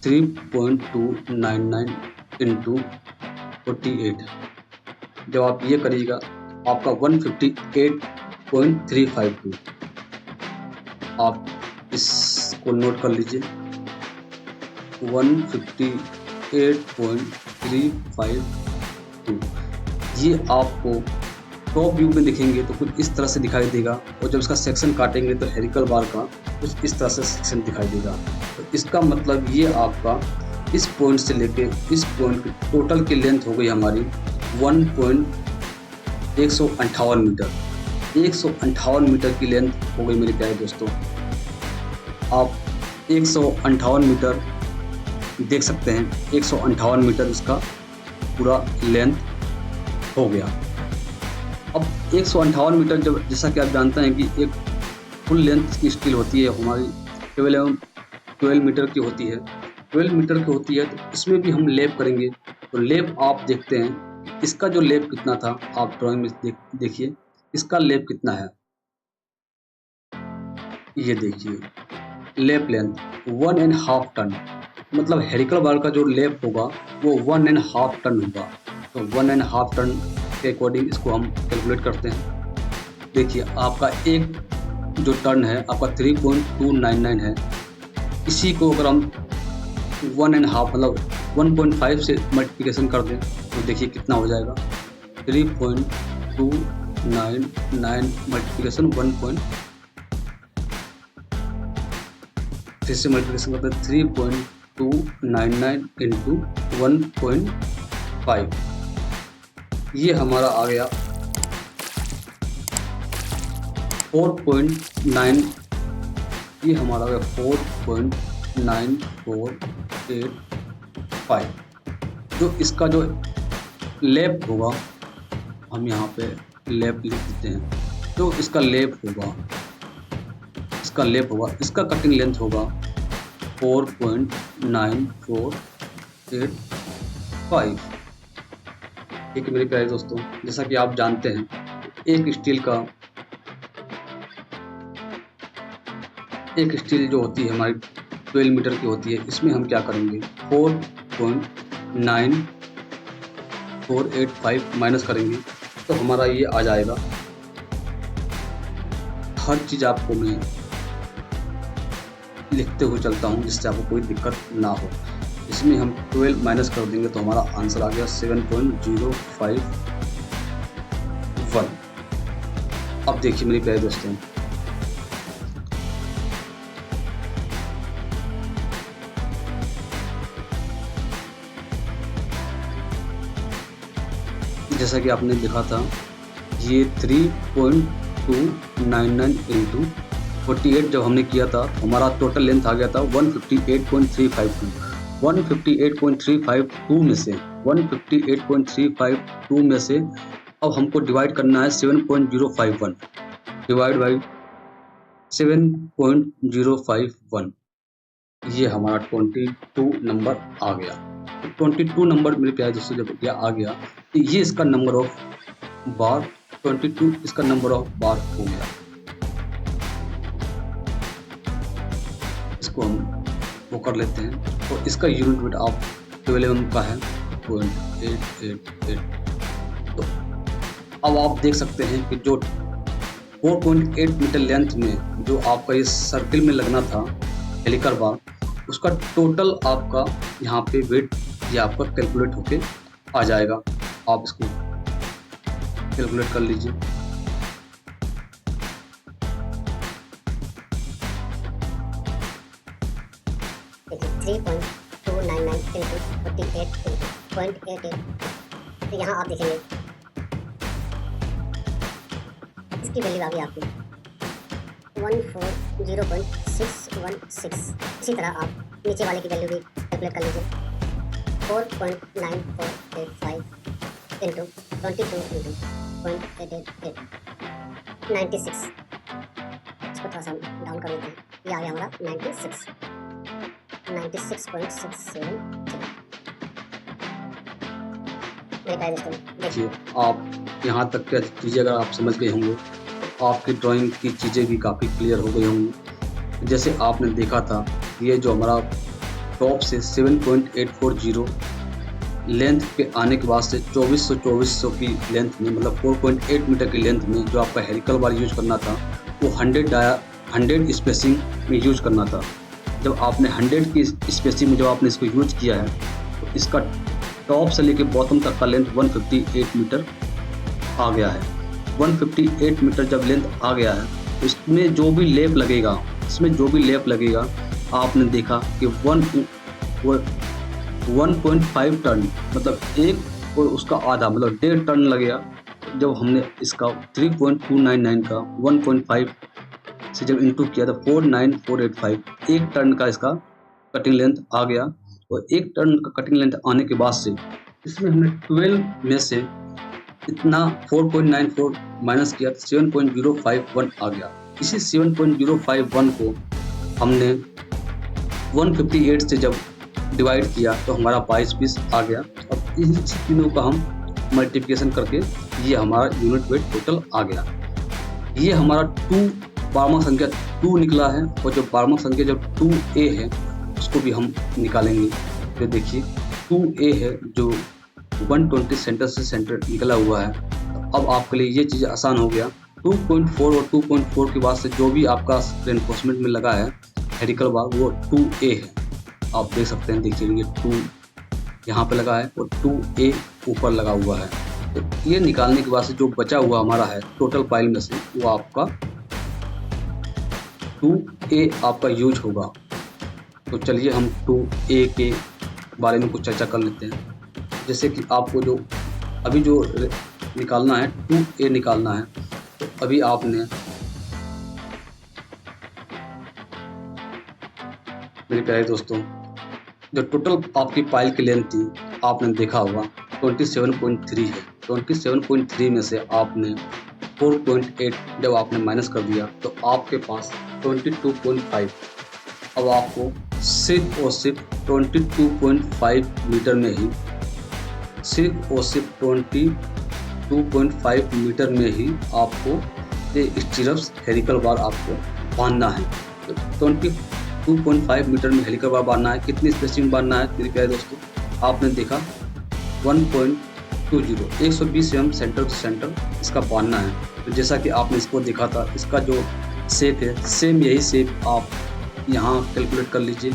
3.299 इंटू 48 जब आप ये करिएगा आपका 158.352। आप इसको नोट कर लीजिए 158.352। ये आपको टॉप व्यू में दिखेंगे तो कुछ इस तरह से दिखाई देगा, और जब इसका सेक्शन काटेंगे तो हेरिकल बार का कुछ इस तरह से सेक्शन दिखाई देगा। तो इसका मतलब ये आपका इस पॉइंट से लेके इस पॉइंट की टोटल की लेंथ हो गई हमारी 1.158 मीटर। 158 मीटर की लेंथ हो गई मेरे प्यारे दोस्तों। आप 158 मीटर देख सकते हैं, 158 मीटर इसका पूरा लेंथ हो गया। अब 158 मीटर जब, जैसा कि आप जानते हैं कि एक फुल लेंथ की स्टील होती है हमारी 12 मीटर की होती है, 12 मीटर की होती है। तो इसमें भी हम लेप करेंगे, तो लेप आप देखते हैं इसका जो लेप कितना था, आप ड्राइंग में देखिए इसका लेप कितना है। ये देखिए लेप लेंथ 1.5 टन, मतलब हेरिकल बार का जो लेप होगा वो 1.5 टन होगा। तो 1.5 टन के अकॉर्डिंग इसको हम कैलकुलेट करते हैं। देखिए आपका एक जो टन है आपका 3.299 है, इसी को अगर हम 1.5 मतलब 1.5 से मल्टीप्लिकेशन कर दें तो देखिए कितना हो जाएगा 3.299 मल्टीप्लिकेशन 1. फिर से मल्टीप्लिकेशन करते हैं 3.299 इंटू 1.5, ये हमारा आ गया 4.9, ये हमारा आ गया 4.9485। जो इसका जो लेप होगा हम यहाँ पे लेप लिख देते हैं, तो इसका लेप होगा इसका कटिंग लेंथ होगा 4.9485। ठीक है मेरे प्यारे दोस्तों, जैसा कि आप जानते हैं एक स्टील जो होती है हमारी 12 मीटर की होती है, इसमें हम क्या करेंगे 4.9485 माइनस करेंगे तो हमारा ये आ जाएगा। हर चीज़ आपको मैं लिखते हुए चलता हूँ जिससे आपको कोई दिक्कत ना हो। इसमें हम 12 माइनस कर देंगे तो हमारा आंसर आ गया 7.051। अब देखिए मेरे प्यारे दोस्तों, जैसा कि आपने देखा था ये 3.299 इंटू 48 जब हमने किया था हमारा टोटल लेंथ आ गया था 158.352। 158.352 में से 158.352 में से अब हमको डिवाइड करना है 7.051 डिवाइड बाई 7.051, ये हमारा 22 नंबर आ गया। तो 22 नंबर मेरे प्यारे दोस्तों जब यह आ गया तो ये इसका नंबर ऑफ बार 22 इसका नंबर ऑफ बार हो गया। इसको हम वो कर लेते हैं और इसका यूनिट वेट आप 12 mm का है 0.888। तो अब आप देख सकते हैं कि जो 4.8 मीटर लेंथ में जो आपका इस सर्किल में लगना था हेलिकल बार, उसका टोटल आपका यहाँ पे वेट ये आपका कैलकुलेट होके आ जाएगा। आप इसको कैलकुलेट कर लीजिए। देखिए 3.299 इंटू 48 इंटू 0.88। तो यहाँ आप देखेंगे इसकी वैल्यू आ गई आपकी 140.616। इसी तरह आप नीचे वाले की वैल्यू भी कैलकुलेट कर लीजिए 4.9485 इंटू 22 इंटू 0.888 96। इसको थोड़ा सा डाउन कर देते हैं, ये आ गया हमारा 96.67। मेरे प्यारे दोस्तों देखिए आप यहाँ तक क्या चीज़ें अगर आप समझ गए होंगे, आपकी ड्राइंग की चीज़ें भी काफ़ी क्लियर हो गई होंगी। जैसे आपने देखा था ये जो हमारा टॉप से 7.840 लेंथ पे आने के बाद से 2400 की लेंथ में, मतलब 4.8 मीटर की लेंथ में जो आपका हेलिकल बार यूज करना था वो 100 स्पेसिंग में यूज करना था। जब आपने 100 की स्पेसिंग में जब आपने इसको यूज किया है तो इसका टॉप से लेके बॉटम तक का लेंथ 158 मीटर आ गया है। 158 मीटर जब लेंथ आ गया है तो इसमें जो भी लेप लगेगा, आपने देखा कि 1.5 टन, मतलब एक और उसका आधा, मतलब 1.5 टन लगेगा। जब हमने इसका 3.299 का 1.5 से जब इंटू किया तो 49485, 1 टन का इसका कटिंग लेंथ आ गया। और 1 टन का कटिंग लेंथ आने के बाद से इसमें हमने 12 में से इतना 4.94 माइनस किया तो 7.051 आ गया। इसी 7.051 को हमने 158 से जब डिवाइड किया तो हमारा 22 पीस आ गया। अब इन तीनों का हम मल्टीप्लिकेशन करके ये हमारा यूनिट वेट टोटल आ गया। ये हमारा 12वां संख्या 2 निकला है, और जो 12वां संख्या जब 2A है उसको भी हम निकालेंगे। तो देखिए 2A है जो 120 सेंटर से सेंटर निकला हुआ है। अब आपके लिए ये चीज़ आसान हो गया। 2.4 और 2.4 के बाद से जो भी आपका रेनफोर्समेंट में लगा है हेलिकल बार वो 2A है। आप देख सकते हैं, देखिए ये 2 यहाँ पे लगा है और 2A ऊपर लगा हुआ है। तो ये निकालने के बाद से जो बचा हुआ हमारा है टोटल पाइल में से वो आपका 2A आपका यूज होगा। तो चलिए हम 2A के बारे में कुछ चर्चा कर लेते हैं। जैसे कि आपको जो अभी जो निकालना है 2A निकालना है, तो अभी आपने मेरे प्यारे दोस्तों जो टोटल आपकी पाइल की लेंथ थी आपने देखा होगा 27.3 है। 27.3 में से आपने 4.8 जब आपने माइनस कर दिया तो आपके पास 22.5। अब आपको सिर्फ और सिर्फ 22.5 मीटर में ही, सिर्फ और सिर्फ 22.5 मीटर में ही आपको ये स्टीरप्स हेलिकल बार आपको बांधना है। तो 22.5 मीटर में हेलिकल बार बांधना है। कितनी स्पेसिंग बांधना है मेरे प्यारे दोस्तों, आपने देखा 1.20 mm सेंटर टू सेंटर इसका बांधना है। तो जैसा कि आपने इसको देखा था, इसका जो शेप है सेम यही शेप आप यहाँ कैलकुलेट कर लीजिए।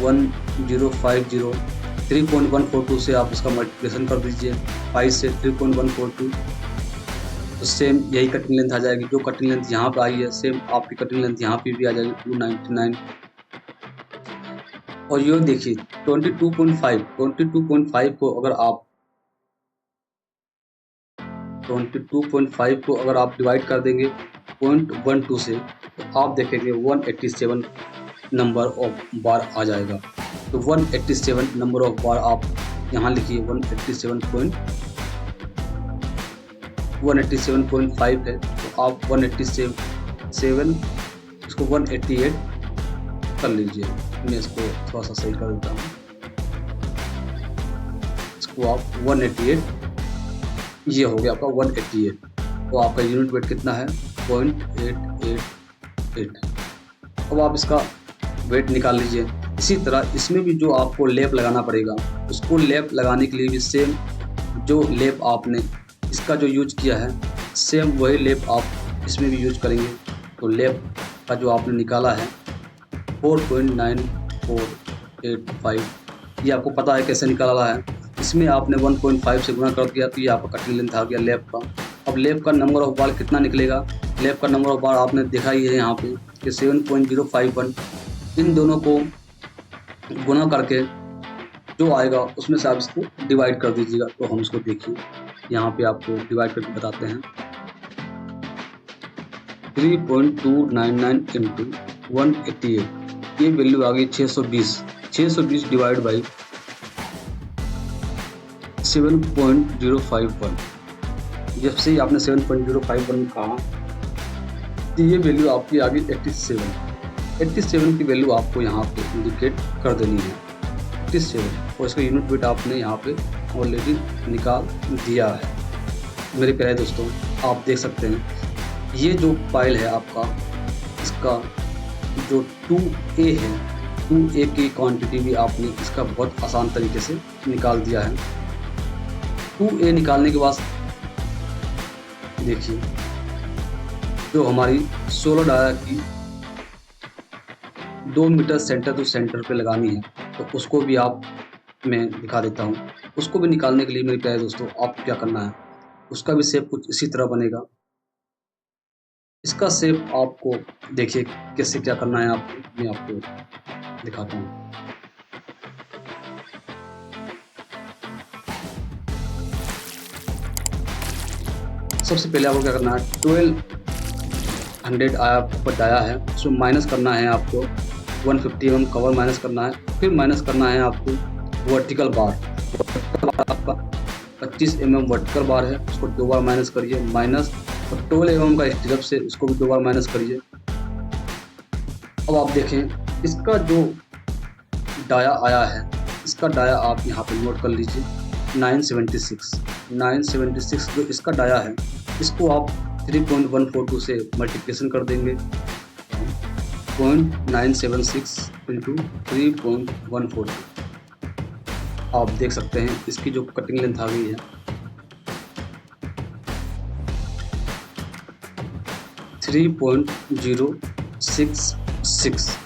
1050 3.142 से आप इसका मल्टीप्लिकेशन कर दीजिए 5 से 3.142, तो सेम यही कटिंग लेंथ आ जाएगी। जो कटिंग लेंथ यहाँ पे आई है सेम आपकी कटिंग लेंथ यहाँ पे भी आ जाएगी 299। और ये देखिए 22.5 को अगर आप 22.5 को अगर आप डिवाइड कर देंगे 0.12 से तो आप देखेंगे 187 नंबर ऑफ बार आ जाएगा। तो 187 नंबर ऑफ बार आप यहाँ लिखिए। 187.5 है तो आप 187 इसको 188 कर लीजिए। मैं इसको थोड़ा सा सही कर देता हूँ। इसको आप 188, ये हो गया आपका 188। तो आपका यूनिट वेट कितना है? 0.888। अब आप इसका वेट निकाल लीजिए। इसी तरह इसमें भी जो आपको लेप लगाना पड़ेगा, उसको लेप लगाने के लिए भी सेम जो लेप आपने इसका जो यूज किया है, सेम वही लेप आप इसमें भी यूज करेंगे। तो लेप का जो आपने निकाला है 4.9485, ये आपको पता है कैसे निकाला है। इसमें आपने 1.5 से गुणा कर दिया तो ये आपका कटिंग लेंथ आ गया लेप का। अब लेप का नंबर ऑफ बार कितना निकलेगा? लेप का नंबर ऑफ बार आपने देखा ही है यहाँ पे कि 7.051। इन दोनों को गुणा करके जो आएगा उसमें से आप इसको डिवाइड कर दीजिएगा। तो हम इसको देखिए, यहाँ पे आपको डिवाइड करके बताते हैं। 3.299 इंटू 188, ये वैल्यू आ गई 620। 620 डिवाइड बाई 7.051। जब से ही आपने 7.051 कहा तो ये वैल्यू आपकी आ गई 87। 87 की वैल्यू आपको यहाँ पे इंडिकेट कर देनी है, 87। और इसका यूनिट वेट आपने यहाँ पे ऑलरेडी निकाल दिया है। मेरे प्यारे दोस्तों, आप देख सकते हैं ये जो फाइल है आपका, इसका जो 2A है, 2A की क्वांटिटी भी आपने इसका बहुत आसान तरीके से निकाल दिया है। 2A निकालने के बाद देखिए, जो हमारी 16 डाया की 2 मीटर सेंटर टू सेंटर पे लगानी है, तो उसको भी आप मैं दिखा देता हूँ। उसको भी निकालने के लिए मेरे प्यारे दोस्तों आप क्या करना है, उसका भी शेप कुछ इसी तरह बनेगा। इसका शेप आपको देखिए कैसे क्या करना है, आपको मैं आपको दिखाता हूँ। सबसे पहले आपको क्या करना है, 1200 ऊपर डाया है, उसमें माइनस करना है आपको 150 mm कवर माइनस करना है। फिर माइनस करना है आपको वर्टिकल बार। आपका 25 mm वर्टिकल बार है, उसको 2 बार माइनस करिए, माइनस, और 12 mm का स्टिरअप से उसको भी 2 बार माइनस करिए। अब आप देखें इसका जो डाया आया है, इसका डाया आप यहाँ पे नोट कर लीजिए 976 जो इसका डाया है, इसको आप 3.142 से मल्टीप्लिकेशन कर देंगे। 0.976 इंटू 3.142। आप देख सकते हैं इसकी जो कटिंग लेंथ आ गई है 3.066।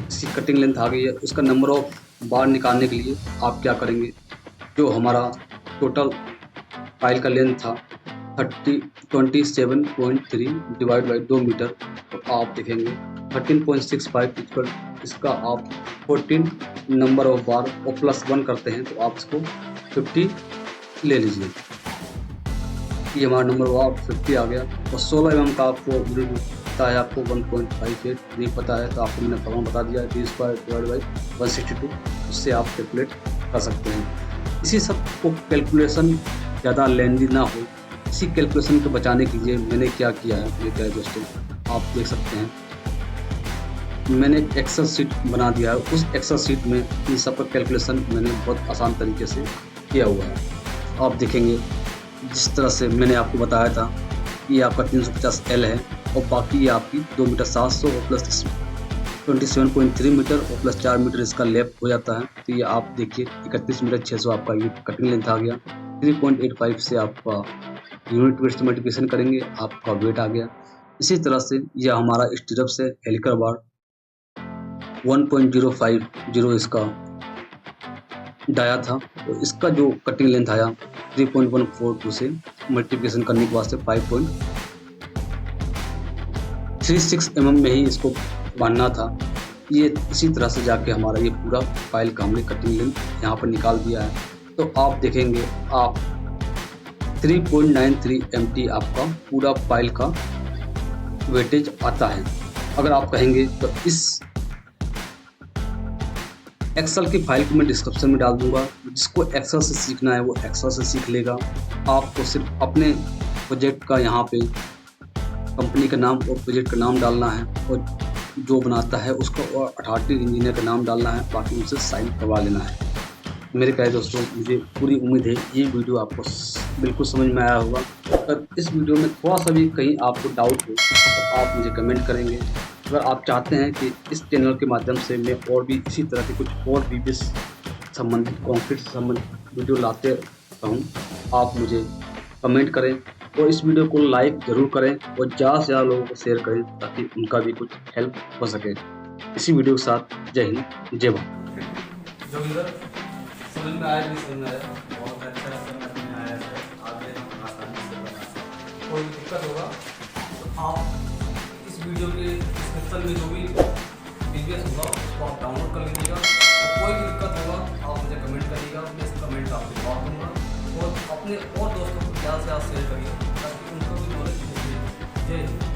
इसकी कटिंग लेंथ आ गई है। उसका नंबर ऑफ बार निकालने के लिए आप क्या करेंगे, जो हमारा टोटल फाइल का लेंथ था 27.3 डिवाइड बाई 2 मीटर, तो आप देखेंगे 13.65 इक्वल, इसका आप 14 नंबर ऑफ बार और +1 करते हैं तो आप इसको 50 ले लीजिए। ये हमारा नंबर ऑफ 50 आ गया। और 16 mm का आपको पता है, आपको 1.58 नहीं पता है तो आपको मैंने फॉर्म बता दिया है, 20 डिवाइड बाई 162, उससे आप कैलकुलेट कर सकते हैं। इसी सब को कैलकुलेशन ज़्यादा लेंदी ना हो, इसी कैलकुलेशन को बचाने के लिए मैंने क्या किया है मेरे प्यारे दोस्तों, आप देख सकते हैं मैंने एक एक्सेल शीट बना दिया है। उस एक्सेल शीट में इन सब का कैलकुलेशन मैंने बहुत आसान तरीके से किया हुआ है। आप देखेंगे जिस तरह से मैंने आपको बताया था, ये आपका 350 L है और बाकी ये आपकी 2 मीटर 700 और प्लस 27.3 मीटर और प्लस 4 मीटर इसका लेप हो जाता है। तो ये आप देखिए 31 मीटर 600 आपका ये कटिंग लेंथ आ गया। 3.85 से आपका यूनिट वेट से मल्टीप्लिकेशन करेंगे, आपका वेट आ गया। इसी तरह से यह हमारा स्टिरअप से हेलिकल बार 1.050 इसका डाया था, तो इसका जो कटिंग लेंथ आया 3.142 से मल्टीप्लिकेशन करने के वास्ते 5.36 mm में ही इसको बांधना था। ये इसी तरह से जाके हमारा ये पूरा फाइल का हमने कटिंग लेंथ यहाँ पर निकाल दिया है। तो आप देखेंगे आप 3.93 MT आपका पूरा फाइल का वेटेज आता है। अगर आप कहेंगे तो इस एक्सेल की फाइल को मैं डिस्क्रिप्शन में डाल दूंगा, जिसको एक्सेल से सीखना है वो एक्सेल से सीख लेगा। आपको सिर्फ अपने प्रोजेक्ट का यहाँ पे कंपनी का नाम और प्रोजेक्ट का नाम डालना है और जो बनाता है उसको अथॉरिटी इंजीनियर का नाम डालना है, बाकी उनसे साइन करवा लेना है। मेरे प्यारे दोस्तों, मुझे पूरी उम्मीद है ये वीडियो आपको बिल्कुल समझ में आया होगा। अगर इस वीडियो में थोड़ा सा भी कहीं आपको डाउट हो तो आप मुझे कमेंट करेंगे। अगर आप चाहते हैं कि इस चैनल के माध्यम से मैं और भी इसी तरह के कुछ और बीबीएस संबंधित कंक्रीट से संबंधित वीडियो लाते रहूँ, आप मुझे कमेंट करें और इस वीडियो को लाइक ज़रूर करें और ज़्यादा से ज़्यादा लोगों को शेयर करें ताकि उनका भी कुछ हेल्प हो सके। इसी वीडियो के साथ जय हिंद, जय भारत। जोगिंदर, समझ में आया नहीं समझ में आया? बहुत अच्छा समझ में आया है। आगे हम आसानी से बना सकते हैं। कोई दिक्कत होगा तो आप इस वीडियो के डिस्क्रिप्शन में जो भी बीबीएस होगा उसको आप डाउनलोड कर लीजिएगा। तो कोई भी दिक्कत होगा आप मुझे कमेंट करिएगा, मैं इस कमेंट का आपको जवाब दूँगा। और अपने और दोस्तों को ज़्यादा से ज़्यादा शेयर करिए ताकि उनको भी नॉलेज मिले। जय हिंद।